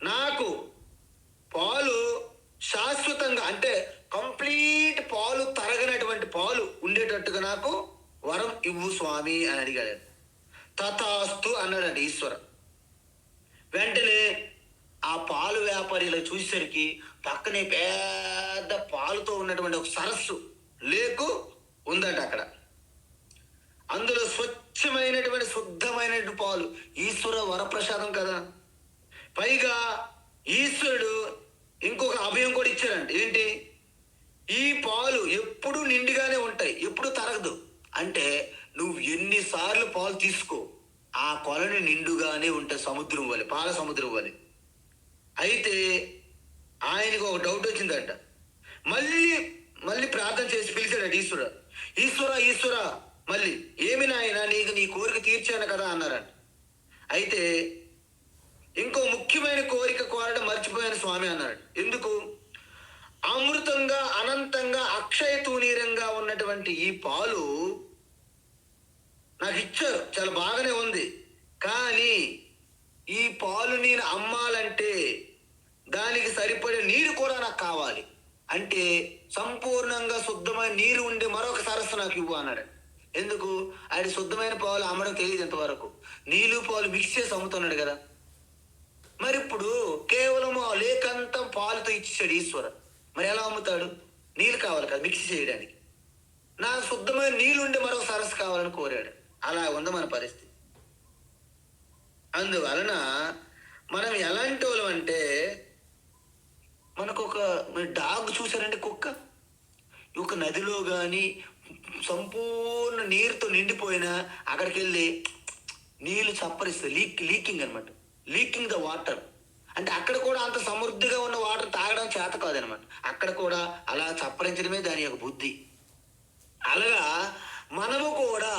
నాకు పాలు శాశ్వతంగా, అంటే కంప్లీట్ పాలు తరగనటువంటి పాలు ఉండేటట్టుగా నాకు వరం ఇవ్వు స్వామి అని అడిగాడు. తథాస్తు అన్నాడంట ఈశ్వర. వెంటనే ఆ పాలు వ్యాపారి ఇలా చూసేసరికి పక్కనే పెద్ద పాలుతో ఉన్నటువంటి ఒక సరస్సు లేకు ఉందట అక్కడ. అందులో స్వచ్ఛమైనటువంటి శుద్ధమైనటువంటి పాలు. ఈశ్వర వరప్రసాదం కదా. పైగా ఈశ్వరుడు ఇంకొక అభయం కూడా ఇచ్చారంట. ఏంటి? ఈ పాలు ఎప్పుడు నిండుగానే ఉంటాయి, ఎప్పుడు తరగదు. అంటే నువ్వు ఎన్నిసార్లు పాలు తీసుకో, ఆ కొలని నిండుగానే ఉంటాయి, సముద్రం వలె, పాల సముద్రం వలె. అయితే ఆయనకు ఒక డౌట్ వచ్చిందట. మళ్ళీ ప్రార్థన చేసి పిలిచాడట ఈశ్వర. ఈశ్వర మళ్ళీ ఏమి నాయన, నీకు నీ కోరిక తీర్చాను కదా అన్నారంట. అయితే ఇంకో ముఖ్యమైన కోరిక కోరడం మర్చిపోయాను స్వామి అన్నాడు. ఎందుకు? అమృతంగా, అనంతంగా, అక్షయ తూనీరంగా ఉన్నటువంటి ఈ పాలు నాకు ఇచ్చారు, చాలా బాగానే ఉంది. కానీ ఈ పాలు నేను అమ్మాలంటే దానికి సరిపడే నీరు కూడా నాకు కావాలి. అంటే సంపూర్ణంగా శుద్ధమైన నీరు ఉండే మరొక సరస్సు నాకు ఇవ్వు అన్నాడు. ఎందుకు? ఆయన శుద్ధమైన పాలు అమ్మడం తెలియదు ఇంతవరకు. నీళ్ళు పాలు మిక్స్ చేసి అమ్ముతున్నాడు కదా. మరి ఇప్పుడు కేవలం లేకంతా పాలుతో ఇచ్చేసాడు ఈశ్వర. మరి ఎలా అమ్ముతాడు? నీళ్ళు కావాలి కదా మిక్స్ చేయడానికి. నాకు శుద్ధమైన నీళ్ళు ఉండే మరొక సరస్సు కావాలని కోరాడు. అలా ఉంది మన పరిస్థితి. అందువలన మనం ఎలాంటి వాళ్ళం అంటే, మనకు ఒక డాగ్ చూసారంటే, కుక్క ఒక నదిలో కానీ సంపూర్ణ నీరుతో నిండిపోయినా అక్కడికి వెళ్ళి నీళ్లు చప్పరిస్తుంది. లీకింగ్ అనమాట. Leaking the water. అంటే అక్కడ కూడా అంత సమృద్ధిగా ఉన్న వాటర్ తాగడం చేత కాదనమాట. అక్కడ కూడా అలా చప్పరించడమే దాని యొక్క బుద్ధి. అలాగా మనము కూడా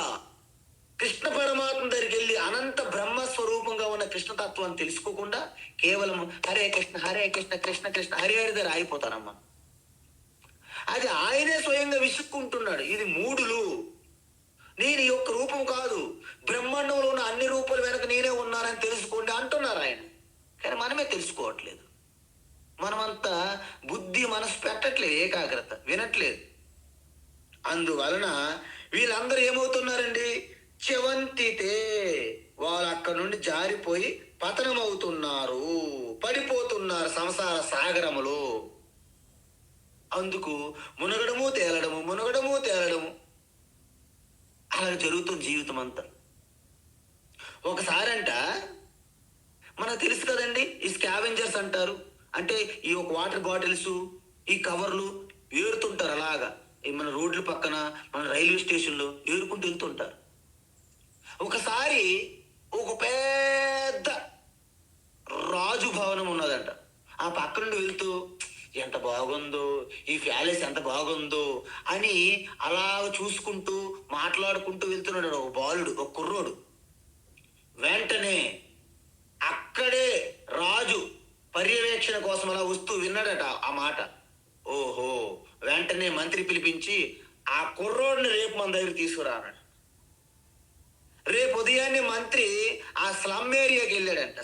కృష్ణ పరమాత్మ దగ్గరికి వెళ్ళి అనంత బ్రహ్మస్వరూపంగా ఉన్న కృష్ణతత్వాన్ని తెలుసుకోకుండా కేవలం హరే కృష్ణ హరే కృష్ణ కృష్ణ కృష్ణ హరి హరి దగ్గర ఆగిపోతారమ్మా. అది ఆయనే స్వయంగా విసుక్కుంటున్నాడు. ఇది మూడులు, నేను ఈ యొక్క రూపం కాదు, బ్రహ్మాండంలో ఉన్న అన్ని రూపాల వెనక నేనే ఉన్నానని తెలుసుకోండి అంటున్నారు ఆయన. కానీ మనమే తెలుసుకోవట్లేదు. మనమంతా బుద్ధి మనసు పెట్టట్లేదు, ఏకాగ్రత వినట్లేదు. అందువలన వీళ్ళందరూ ఏమవుతున్నారండి? చెవంతితే, వాళ్ళు అక్కడ నుండి జారిపోయి పతనమవుతున్నారు, పడిపోతున్నారు సంసార సాగరములో. అందుకు మునగడము తేలడము, మునగడము తేలడము అలా జరుగుతుంది జీవితం అంతా. ఒకసారంట మనకు తెలుసు కదండి, ఈ స్కావెంజర్స్ అంటారు. అంటే ఈ ఒక వాటర్ బాటిల్స్, ఈ కవర్లు ఏరుతుంటారు. అలాగా మన రోడ్ల పక్కన, మన రైల్వే స్టేషన్లో ఏరుకుంటూ వెళ్తుంటారు. ఒకసారి ఒక పెద్ద రాజు భవనం ఉన్నదంట. ఆ పక్క నుండి వెళ్తూ ఎంత బాగుందో, ఈ ప్యాలెస్ ఎంత బాగుందో అని అలా చూసుకుంటూ మాట్లాడుకుంటూ వెళ్తున్నాడు ఒక బాలుడు, ఒక కుర్రోడు. వెంటనే అక్కడే రాజు పర్యవేక్షణ కోసం అలా వస్తూ విన్నాడట ఆ మాట. ఓహో, వెంటనే మంత్రి పిలిపించి ఆ కుర్రోడిని రేపు మన దగ్గర తీసుకురా అన్నాడు. రేపు ఉదయాన్నే మంత్రి ఆ స్లమ్ ఏరియాకి వెళ్ళాడంట.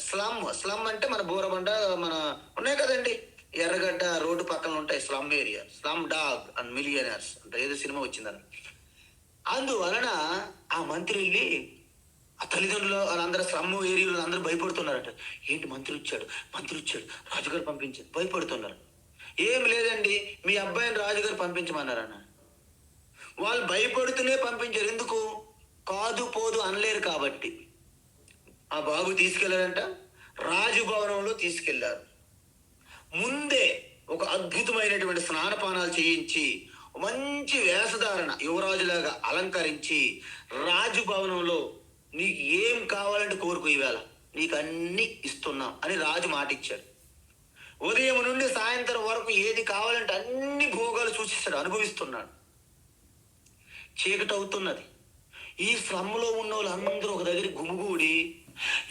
స్లమ్ అంటే మన బోరబండ, మన ఉన్నాయి కదండి ఎర్రగడ్డ రోడ్డు పక్కన ఉంటాయి slum area. Slum dog and millionaires అంటే ఏదో సినిమా వచ్చిందని. అందువలన ఆ మంత్రి వెళ్ళి ఆ తల్లిదండ్రులు వాళ్ళందరూ స్లమ్ ఏరియాలో అందరూ భయపడుతున్నారట. ఏంటి మంత్రి వచ్చాడు రాజుగారు పంపించారు, భయపడుతున్నారు. ఏం లేదండి, మీ అబ్బాయిని రాజుగారు పంపించమన్నారన్న. వాళ్ళు భయపడుతూనే పంపించారు. ఎందుకు? కాదు పోదు అనలేరు కాబట్టి ఆ బాబు తీసుకెళ్లారంట, రాజభవనంలో తీసుకెళ్లారు. ముందే ఒక అద్భుతమైనటువంటి స్నానపానాలు చేయించి మంచి వేషధారణ యువరాజులాగా అలంకరించి రాజభవనంలో నీకు ఏం కావాలంటే కోరుకు, ఈవేళ నీకు అన్ని ఇస్తున్నాం అని రాజు మాట ఇచ్చాడు. ఉదయం నుండి సాయంత్రం వరకు ఏది కావాలంటే అన్ని భోగాలు సూచిస్తాడు, అనుభవిస్తున్నాడు. చీకటి అవుతున్నది. ఈ స్లమ్లో ఉన్న వాళ్ళందరూ ఒక దగ్గర గుమిగూడి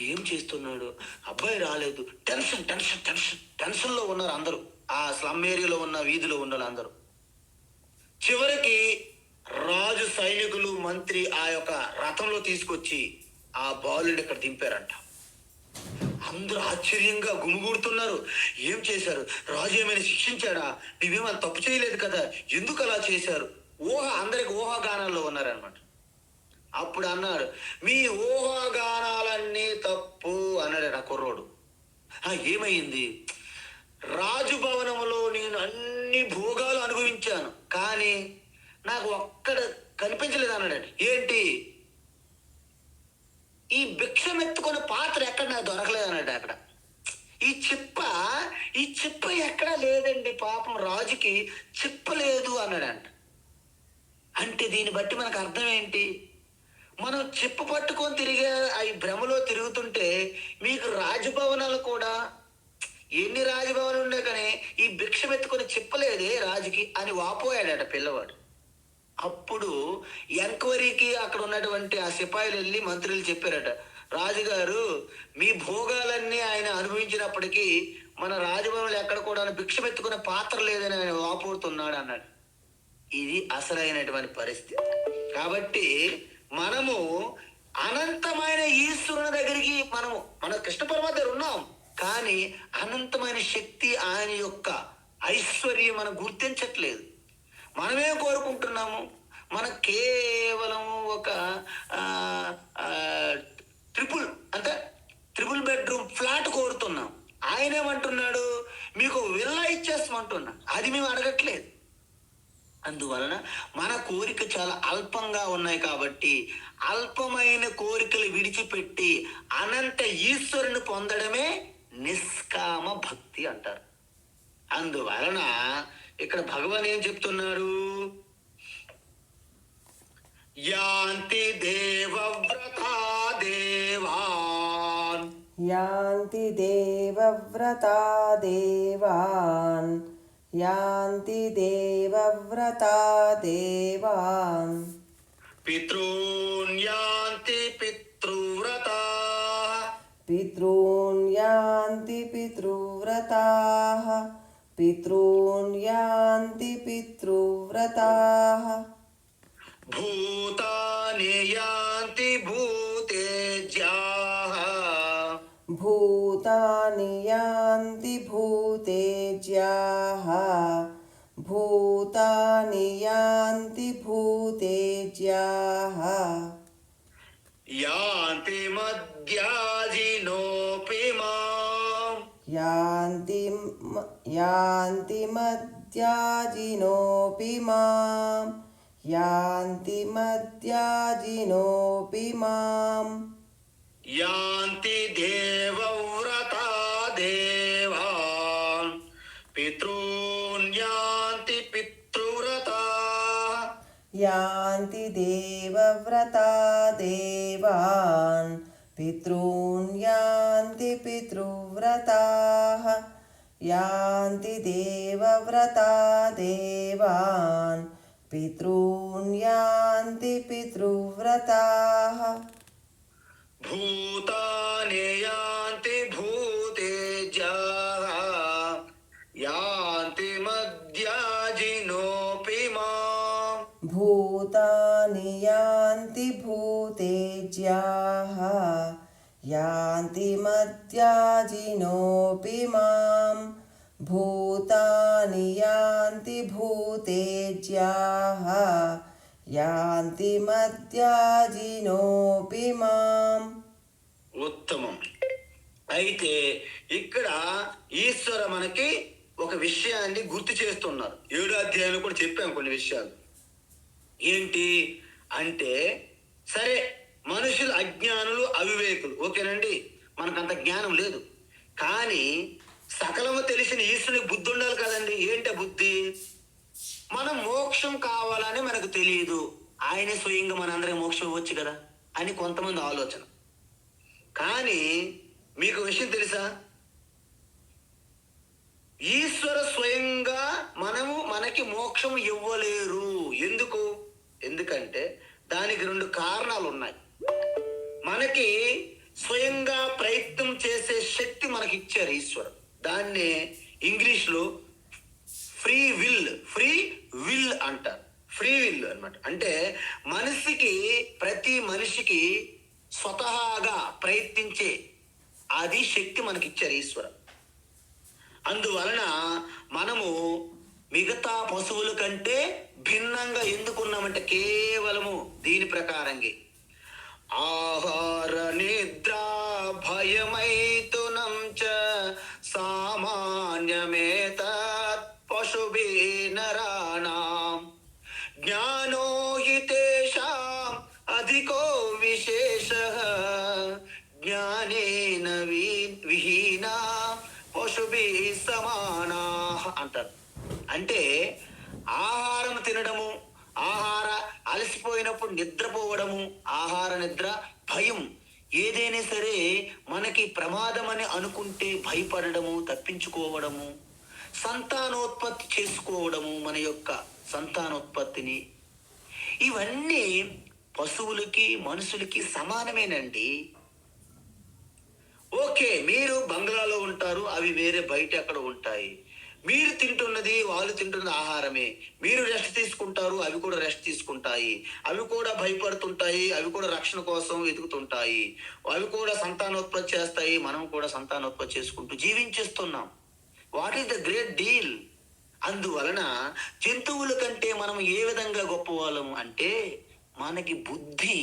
ఏం చేస్తున్నాడు, అబ్బాయి రాలేదు, టెన్షన్ టెన్షన్ టెన్షన్ టెన్షన్లో ఉన్నారు అందరూ. ఆ స్లమ్ ఏరియాలో ఉన్న వీధిలో ఉన్న వాళ్ళందరూ. చివరికి రాజు సైనికులు మంత్రి ఆ యొక్క రథంలో తీసుకొచ్చి ఆ బాలుని ఇక్కడ దింపారంట. అందరూ ఆశ్చర్యంగా గుమిగూడుతున్నారు. ఏం చేశారు, రాజు ఏమైనా శిక్షించాడా, నువ్వేమైనా తప్పు చేయలేదు కదా, ఎందుకు అలా చేశారు? అందరికి ఊహాగానాల్లో ఉన్నారనమాట. అప్పుడు అన్నాడు, మీ ఊహాగానాలన్నీ తప్పు అన్నాడు ఆ కుర్రోడు. ఏమైంది? రాజభవనంలో నేను అన్ని భోగాలు అనుభవించాను, కానీ నాకు ఒక్కడ కనిపించలేదు అన్నాడు. ఏంటి? ఈ భిక్షమెత్తుకున్న పాత్ర ఎక్కడ నాకు దొరకలేదు అన్నాడు. అక్కడ ఈ చిప్ప ఎక్కడా లేదండి, పాపం రాజుకి చిప్పలేదు అన్నాడంట. అంటే దీన్ని బట్టి మనకు అర్థం ఏంటి? మనం చిప్ప పట్టుకొని తిరిగే ఈ భ్రమలో తిరుగుతుంటే మీకు రాజభవనాలు కూడా ఎన్ని రాజభవనాలు ఉండే కానీ ఈ భిక్ష ఎత్తుకొని చిప్పలేదే రాజుకి అని వాపోయాడట పిల్లవాడు. అప్పుడు ఎంక్వైరీకి అక్కడ ఉన్నటువంటి ఆ సిపాయిలు వెళ్ళి మంత్రులు చెప్పారట, రాజుగారు మీ భోగాలన్నీ ఆయన అనుభవించినప్పటికీ మన రాజభవనంలో ఎక్కడ కూడా భిక్ష ఎత్తుకునే పాత్ర లేదని ఆయన వాపోతున్నాడు అన్నాడు. ఇది అసలైనటువంటి పరిస్థితి. కాబట్టి మనము అనంతమైన ఈశ్వరుని దగ్గరికి మన కృష్ణ పరమాత్మ దగ్గర ఉన్నాం, కానీ అనంతమైన శక్తి ఆయన యొక్క ఐశ్వర్యం మనం గుర్తించట్లేదు. మనమేం కోరుకుంటున్నాము? మనం కేవలం ఒక ట్రిపుల్ బెడ్రూమ్ ఫ్లాట్ కోరుతున్నాం. ఆయన ఏమంటున్నాడు, మీకు విల్లా ఇచ్చేస్తామంటున్నా. అది మేము అడగట్లేదు. అందువలన మన కోరిక చాలా అల్పంగా ఉన్నాయి కాబట్టి అల్పమైన కోరికలు విడిచిపెట్టి అనంత ఈశ్వరుని పొందడమే నిష్కామ భక్తి అంటారు. అందువలన ఇక్కడ భగవాన్ ఏం చెప్తున్నారు, యాంతి దేవవ్రతా దేవాన్, యాంతి దేవవ్రతా దేవాన్, యాంతి దేవవ్రతా దేవాన్, పితॄన్ యాంతి పితృవ్రతా, పితॄన్ యాంతి పితృవ్రతాః, పితॄన్ యాంతి పితృవ్రతాః, భూతాని యాంతి భూతేజ్యాః, భూతాని యాంతి భూతేజ్యాః, భూతాని యాంతి భూతేజ్యాః, యాంతి మద్యాజినోపి మాం, యాంతి మద్యాజినోపి మాం, యాంతి మద్యాజినోపి మాం, యాంతి దేవవ్రతా దేవాన్, పితॄన్ యాంతి పితృవ్రతా, యాంతి దేవవ్రతా దేవాన్, పితॄన్ యాంతి పితృవ్రతాః, యాంతి దేవవ్రతా దేవాన్, పితॄన్ యాంతి పితృవ్రతాః, భూతాని యాంతి భూతేజ్యాః, యాంతి మద్యాజినోపి మాం, భూతాని యాంతి భూతేజ్యాః, యాంతి మద్యాజినోపి మాం, భూతాని యాంతి భూతేజ్యాః, యాంతి మద్యాజినోపి మాం. ఉత్తమం. అయితే ఇక్కడ ఈశ్వర మనకి ఒక విషయాన్ని గుర్తు చేస్తున్నారు. 7వ అధ్యాయంలో కూడా చెప్పాం కొన్ని విషయాలు. ఏంటి అంటే సరే, మనుషులు అజ్ఞానులు, అవివేకులు, ఓకేనండి, మనకంత జ్ఞానం లేదు. కానీ సకలము తెలిసిన ఈశ్వరునికి బుద్ధి ఉండాలి కదండి. ఏంటి బుద్ధి? మనం మోక్షం కావాలని మనకు తెలియదు, ఆయనే స్వయంగా మనందరం మోక్షం ఇవ్వచ్చు కదా అని కొంతమంది ఆలోచన. కానీ మీకు విషయం తెలుసా? ఈశ్వర స్వయంగా మనకి మోక్షం ఇవ్వలేరు. ఎందుకు? ఎందుకంటే దానికి 2 కారణాలు ఉన్నాయి. మనకి స్వయంగా ప్రయత్నం చేసే శక్తి మనకి ఇచ్చారు ఈశ్వరు. దాన్నే ఇంగ్లీష్లో ఫ్రీ విల్ అంటారు. ఫ్రీ విల్ అన్నమాట. అంటే ప్రతి మనిషికి స్వతహాగా ప్రయత్నించే అది శక్తి మనకి ఇచ్చారు ఈశ్వర. అందువలన మనము మిగతా పశువుల కంటే భిన్నంగా ఎందుకున్నామంటే కేవలము దీని ప్రకారంగా ఆహార నిద్ర భయమైతునం చ సామాన్యమేతత్ పశుభి నరాణాం జ్ఞానో హి తేషాం అధికో విశేషః జ్ఞానేన విహీనా పశుభి సమానాః అంటారు. అంటే ఆహారం తినడము, అలసిపోయినప్పుడు నిద్రపోవడము, ఆహార నిద్ర, భయం, ఏదైనా సరే మనకి ప్రమాదం అని అనుకుంటే భయపడడము, తప్పించుకోవడము, సంతానోత్పత్తి చేసుకోవడము, మన యొక్క సంతానోత్పత్తిని, ఇవన్నీ పశువులకి మనుషులకి సమానమేనండి. ఓకే, మీరు బంగ్లాలో ఉంటారు, అవి వేరే బయట ఎక్కడ ఉంటాయి. మీరు తింటున్నది వాళ్ళు తింటున్నది ఆహారమే. మీరు రెస్ట్ తీసుకుంటారు, అవి కూడా రెస్ట్ తీసుకుంటాయి. అవి కూడా భయపడుతుంటాయి, అవి కూడా రక్షణ కోసం వెతుకుతుంటాయి. అవి కూడా సంతానోత్పత్తి చేస్తాయి, మనం కూడా సంతానోత్పత్తి చేసుకుంటూ జీవించేస్తున్నాం. What is the great deal? అందువలన జంతువుల కంటే మనం ఏ విధంగా గొప్పవాళ్ళము అంటే మనకి బుద్ధి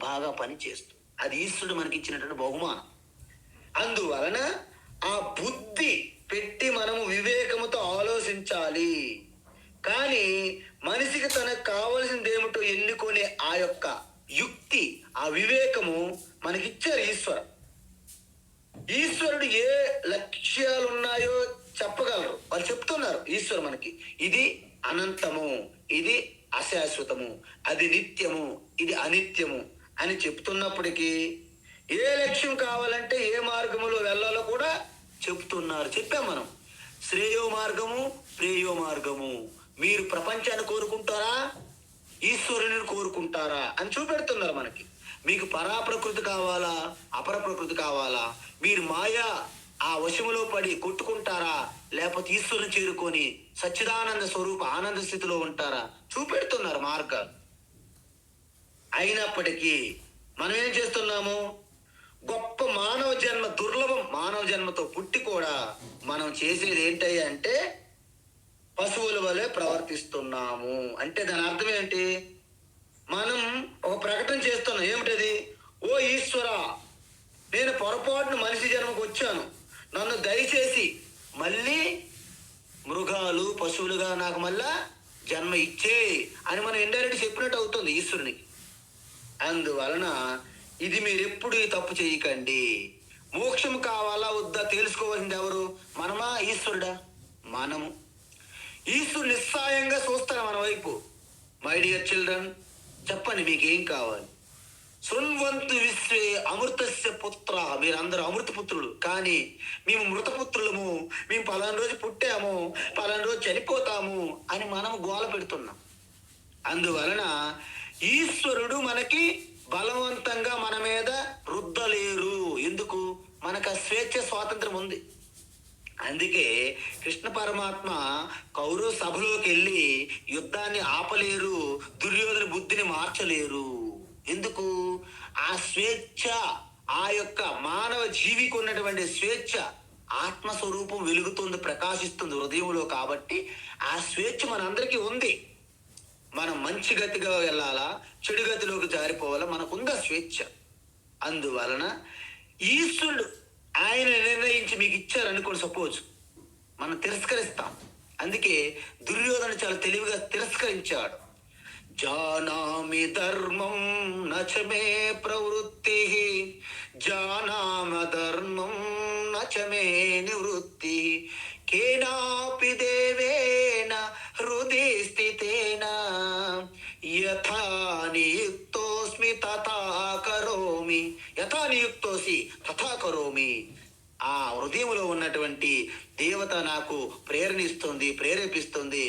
బాగా పనిచేస్తుంది. అది ఈశ్వరుడు మనకి ఇచ్చినటువంటి బహుమానం. అందువలన ఆ బుద్ధి పెట్టి మనము వివేకముతో ఆలోచించాలి. కానీ మనిషికి తనకు కావలసింది ఏమిటో ఎన్నుకునే ఆ యొక్క యుక్తి, ఆ వివేకము మనకిచ్చారు ఈశ్వరుడు ఏ లక్ష్యాలు ఉన్నాయో చెప్పగలరు. వాళ్ళు చెప్తున్నారు ఈశ్వరు మనకి, ఇది అనంతము, ఇది అశాశ్వతము, అది నిత్యము, ఇది అనిత్యము అని చెప్తున్నప్పటికీ ఏ లక్ష్యం కావాలంటే ఏ మార్గములో వెళ్ళాలో కూడా చెప్తున్నారు. చెప్పాం మనం, శ్రేయో మార్గము, ప్రేయో మార్గము. మీరు ప్రపంచాన్ని కోరుకుంటారా, ఈశ్వరుని కోరుకుంటారా అని చూపెడుతున్నారు మనకి. మీకు పరాప్రకృతి కావాలా, అపర ప్రకృతి కావాలా, మీరు మాయా ఆ వశములో పడి కొట్టుకుంటారా, లేకపోతే ఈశ్వరుని చేరుకొని సచ్చిదానంద స్వరూప ఆనంద స్థితిలో ఉంటారా, చూపెడుతున్నారు మార్గాలు. అయినప్పటికీ మనం ఏం చేస్తున్నాము? గొప్ప మానవ జన్మ, దుర్లభం మానవ జన్మతో పుట్టి కూడా మనం చేసేది ఏంటయ్యా అంటే పశువుల వలె ప్రవర్తిస్తున్నాము. అంటే దాని అర్థం ఏంటి? మనం ఒక ప్రకటన చేస్తున్నాం. ఏమిటది? ఓ ఈశ్వర, నేను పొరపాటును మనిషి జన్మకు వచ్చాను, నన్ను దయచేసి మళ్ళీ మృగాలు పశువులుగా నాకు మళ్ళా జన్మ ఇచ్చే అని మనం ఇండైరెక్ట్ చెప్పినట్టు అవుతుంది ఈశ్వరునికి. అందువలన ఇది మీరు ఎప్పుడు ఈ తప్పు చేయకండి. మోక్షం కావాలా వద్దా తెలుసుకోవాల్సింది ఎవరు? మనమా, ఈశ్వరుడా? మనము. ఈశ్వరుడు నిస్సాయంగా చూస్తాడు మన వైపు. మై డియర్ చిల్డ్రన్, చెప్పండి మీకేం కావాలి? శృణ్వంతు విశ్వే అమృతస్య పుత్ర, మీరందరూ అమృత పుత్రులు, కానీ మేము మృతపుత్రులము, మేము పలానా రోజు పుట్టాము, పలానా రోజు చనిపోతాము అని మనం గోల పెడుతున్నాం. అందువలన ఈశ్వరుడు మనకి బలవంతంగా మన మీద రుద్దలేరు. ఎందుకు? మనకు ఆ స్వేచ్ఛ, స్వాతంత్రం ఉంది. అందుకే కృష్ణ పరమాత్మ కౌరవ సభలోకి వెళ్ళి యుద్ధాన్ని ఆపలేరు, దుర్యోధన బుద్ధిని మార్చలేరు. ఎందుకు? ఆ స్వేచ్ఛ, ఆ యొక్క మానవ జీవికి ఉన్నటువంటి స్వేచ్ఛ ఆత్మస్వరూపం వెలుగుతుంది, ప్రకాశిస్తుంది హృదయంలో. కాబట్టి ఆ స్వేచ్ఛ మనందరికీ ఉంది. మనం మంచి గతిగా వెళ్ళాలా, చెడు గతిలోకి జారిపోవాలా, మనకుందా స్వేచ్ఛ. అందువలన ఈశ్వరుడు ఆయన నిర్ణయించి మీకు ఇచ్చారనుకోండి, సపోజ్ మనం తిరస్కరిస్తాం. అందుకే దుర్యోధన చాలా తెలివిగా తిరస్కరించాడు. జానామి ధర్మం నచ మే ప్రవృత్తి, జానామ ధర్మం నచ మే నివృత్తి, కేనాపి దేవేన హృది స్థితేన యథా నియుక్తోస్మి తథా కరోమి, యథా నియుక్తోసి తథా కరోమి. ఆ హృదయంలో ఉన్నటువంటి దేవత నాకు ప్రేరణిస్తుంది, ప్రేరేపిస్తుంది,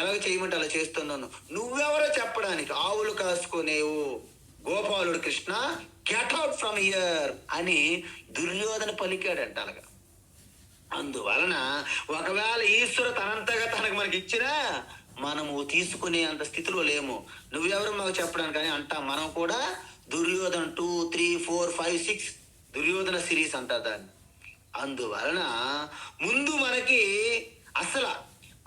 ఎలా చేయమంటే అలా చేస్తున్నాను. నువ్వెవరో చెప్పడానికి? ఆవులు కాసుకునేవు గోపాలుడు Krishna, get out from here అని దుర్యోధన పలికాడంట. అలాగా అందువలన ఒకవేళ ఈశ్వరు తనంతగా తనకు మనకి ఇచ్చినా మనము తీసుకునే అంత స్థితిలో లేము. నువ్వెవరు మాకు చెప్పడానికి అని అంటాం. మనం కూడా దుర్యోధన 2, 3, 4, 5, 6 దుర్యోధన సిరీస్ అంటారు దాన్ని. అందువలన ముందు మనకి అసలు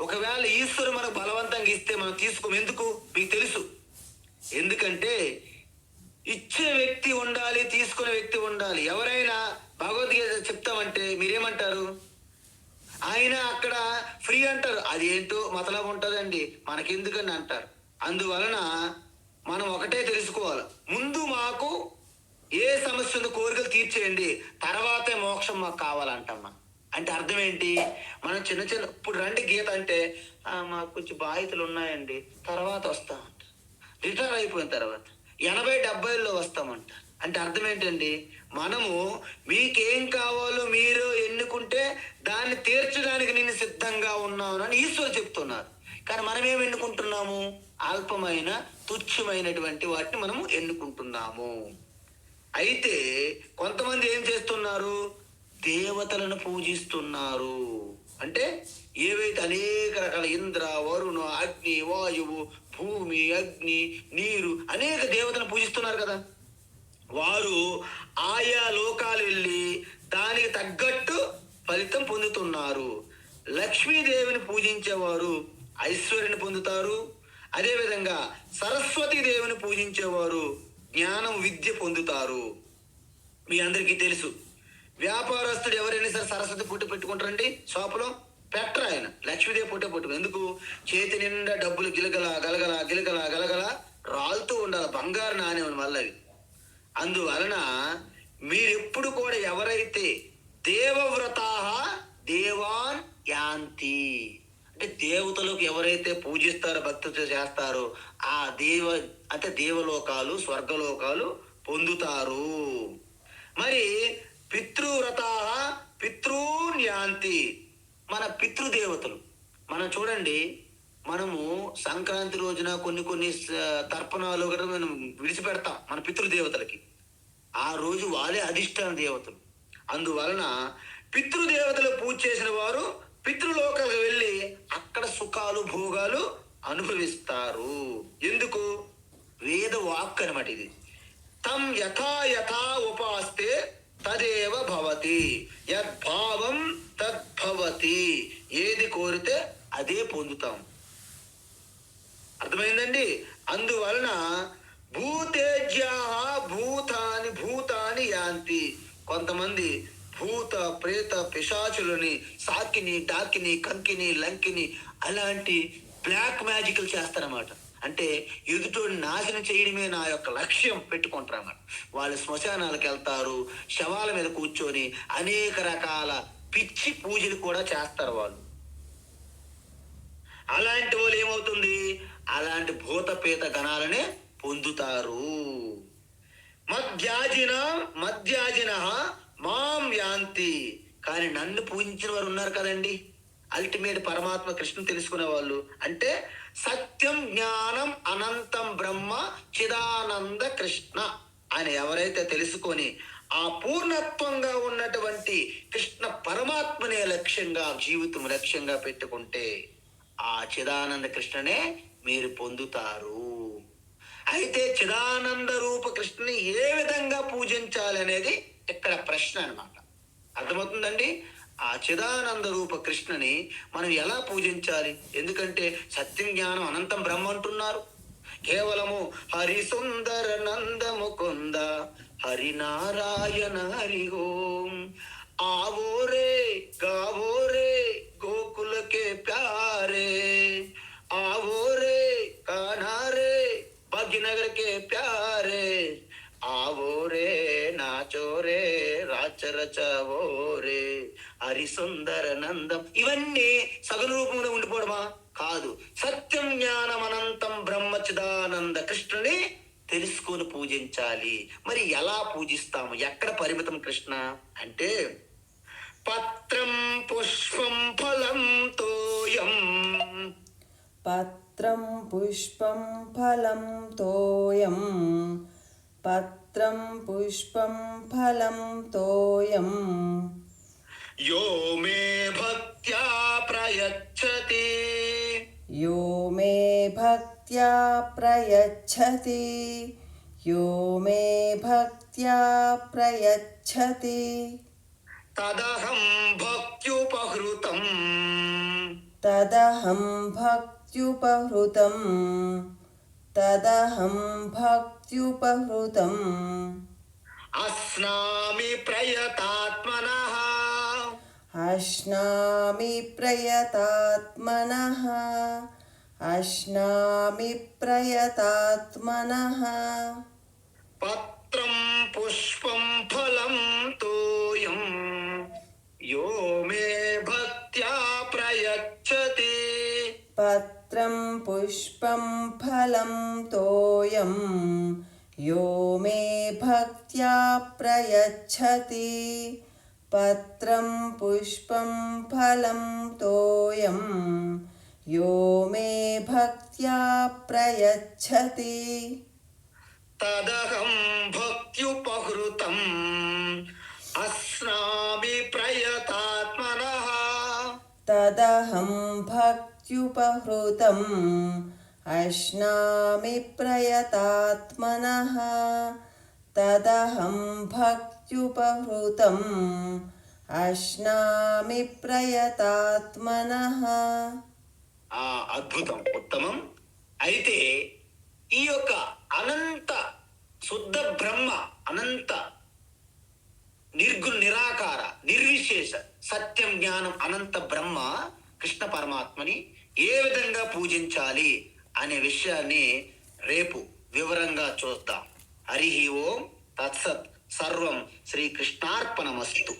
ఒకవేళ ఈశ్వరు మనకు బలవంతంగా ఇస్తే మనం తీసుకోము. ఎందుకు మీకు తెలుసు. ఎందుకంటే ఇచ్చే వ్యక్తి ఉండాలి, తీసుకునే వ్యక్తి ఉండాలి. ఎవరైనా భగవద్గీత చెప్తామంటే మీరేమంటారు? ఆయన అక్కడ ఫ్రీ అంటారు. అది ఏంటో మతలబు ఉంటుందండి, మనకెందుకని అంటారు. అందువలన మనం ఒకటే తెలుసుకోవాలి, ముందు మాకు ఏ సమస్య ఉందో కోరికలు తీర్చేయండి, తర్వాతే మోక్షం మాకు కావాలంటమ్మా. అంటే అర్థం ఏంటి? మనం చిన్న చిన్న ఇప్పుడు రండి గీత అంటే మాకు కొంచెం బాధ్యతలు ఉన్నాయండి, తర్వాత వస్తామంట. రిటైర్ అయిపోయిన తర్వాత 80-70లో వస్తామంట. అంటే అర్థం ఏంటండి? మనము మీకేం కావాలో మీరు ఎన్నుకుంటే దాన్ని తీర్చడానికి నేను సిద్ధంగా ఉన్నాను అని ఈశ్వరు చెప్తున్నారు. కానీ మనం ఏం ఎన్నుకుంటున్నాము? అల్పమైన తుచ్చమైనటువంటి వాటిని మనము ఎన్నుకుంటున్నాము. అయితే కొంతమంది ఏం చేస్తున్నారు? దేవతలను పూజిస్తున్నారు. అంటే ఏవైతే అనేక రకాల ఇంద్ర, వరుణ, అగ్ని, వాయువు, భూమి, అగ్ని, నీరు అనేక దేవతలను పూజిస్తున్నారు కదా. వారు ఆయా లోకాలు వెళ్ళి దానికి తగ్గట్టు ఫలితం పొందుతున్నారు. లక్ష్మీదేవిని పూజించేవారు ఐశ్వర్యాన్ని పొందుతారు. అదేవిధంగా సరస్వతీ దేవిని పూజించేవారు జ్ఞానం, విద్య పొందుతారు. మీ అందరికీ తెలుసు, వ్యాపారస్తుడు ఎవరైనా సరే సరస్వతి పుట్టి పెట్టుకుంటారండి షాపులో. పెట్టరు ఆయన, లక్ష్మీదేవి పుట్టే పెట్టుకుని. ఎందుకు? చేతి నిండా డబ్బులు గిలగల గలగల గిలగల గలగల రాలుతూ ఉండాలి, బంగారు నాణ్యం వల్ల. అందువలన మీరెప్పుడు కూడా ఎవరైతే దేవవ్రతాః దేవాన్ యాంతి అంటే దేవతలకు ఎవరైతే పూజిస్తారో, భక్తితో చేస్తారో ఆ అంటే దేవలోకాలు, స్వర్గలోకాలు పొందుతారు. మరి పితృవ్రతాః పితॄన్ యాంతి మన పితృదేవతలు. మనం చూడండి, మనము సంక్రాంతి రోజున కొన్ని తర్పణాలు కూడా మనం విడిచిపెడతాం మన పితృదేవతలకి. ఆ రోజు వాళ్ళే అధిష్టాన దేవతలు. అందువలన పితృదేవతలు పూజ చేసిన వారు పితృలోకాలకు వెళ్ళి అక్కడ సుఖాలు, భోగాలు అనుభవిస్తారు. ఎందుకు? వేద వాక్ అనమాట ఇది. తం యథా యథా ఉపాస్తే తదేవ భవతి, యద్భావం తద్భవతి. ఏది కోరితే అదే పొందుతాం. అర్థమైందండి? అందువలన భూతేజ్యా భూతాని భూతాని యాంతి. కొంతమంది భూత ప్రేత పిశాచులని, సాకిని, డాకిని, కంకిని, లంకిని అలాంటి బ్లాక్ మ్యాజిక్లు చేస్తారన్నమాట. అంటే ఎదుటోని నాశనం చేయడమే నా యొక్క లక్ష్యం పెట్టుకుంటారన్నమాట. వాళ్ళు శ్మశానాలకు వెళ్తారు, శవాల మీద కూర్చొని అనేక రకాల పిచ్చి పూజలు కూడా చేస్తారు వాళ్ళు. అలాంటి వాళ్ళు ఏమవుతుంది? అలాంటి భూతపేత గణాలనే పొందుతారు. మధ్యాజిన మాం యాంతి. కానీ నన్ను పూజించిన వారు ఉన్నారు కదండి, అల్టిమేట్ పరమాత్మ కృష్ణ తెలుసుకునే వాళ్ళు. అంటే సత్యం, జ్ఞానం, అనంతం బ్రహ్మ, చిదానంద కృష్ణ అని ఎవరైతే తెలుసుకొని ఆ పూర్ణత్వంగా ఉన్నటువంటి కృష్ణ పరమాత్మనే లక్ష్యంగా, జీవితం లక్ష్యంగా పెట్టుకుంటే ఆ చిదానంద కృష్ణనే మీరు పొందుతారు. అయితే చిదానంద రూప కృష్ణని ఏ విధంగా పూజించాలి అనేది ఇక్కడ ప్రశ్న అన్నమాట. అర్థమవుతుందండి? ఆ చిదానంద రూప కృష్ణని మనం ఎలా పూజించాలి? ఎందుకంటే సత్యం, జ్ఞానం, అనంతం బ్రహ్మ అంటున్నారు. కేవలము హరి సుందర నంద ముకుంద హరినారాయణ హరి ఓం आवो रे गावो रे गोकुल के प्यारे, आवो रे कान्हा रे ప్యారే ఆవో రే నాచో రే రాచరచవో రే హరి సుందర నందం. ఇవన్నీ సగుణ రూపంలో ఉండిపోవడమా? కాదు. సత్యం జ్ఞానం అనంతం బ్రహ్మచిదానంద కృష్ణుని తెలుసుకొని పూజించాలి. మరి ఎలా పూజిస్తాము? ఎక్కడ పరిమితం కృష్ణ అంటే పత్రం పుష్పం ఫలం తోయం. పత్రం పుష్పం ఫలం తోయం. పత్రం పుష్పం ఫలం తోయం. యో మే భక్త్యా ప్రయచ్చతి. యో మే భక్త్యా ప్రయచ్చతి. యో మే భక్త్యా ప్రయచ్చతి. తదహం భక్త్యుపహృతం. తదహం భక్త్యుపహృతం. తదహం భక్త్యుపహృతం. అస్నామి ప్రయతాత్మనః. అశ్నామి ప్రయతాత్మనః. అశ్నామి ప్రయతాత్మనః. పత్రం పుష్పం ఫలం తోయం. యో మే భక్త్యా ప్రయచ్చతి. పత్రం పుష్పం ఫలం తోయం. యో మే భక్త్యా ప్రయచ్చతి. పత్రం పుష్పం ఫలం తోయం. యో మే భక్త్యా ప్రయచ్చతి. తదహం భక్త్యుపహృతం. అస్నామి ప్రయతాత్మనః. తదహం భక్త్యుపహృతం. అశ్నామి ప్రయతాత్మనః. తదహం భక్త్యుపహృతం. అశ్నామి ప్రయతాత్మనః. అద్భుతం, ఉత్తమం. అయితే ఈ యొక్క అనంత శుద్ధ బ్రహ్మ, అనంత నిర్గుణ నిరాకార నిర్విశేష సత్యం జ్ఞానం అనంత బ్రహ్మ కృష్ణ పరమాత్మని ఏ విధంగా పూజించాలి అనే విషయాన్ని రేపు వివరంగా చూద్దాం. హరి ఓం తత్సత్. సర్వం శ్రీకృష్ణార్పణమస్తు.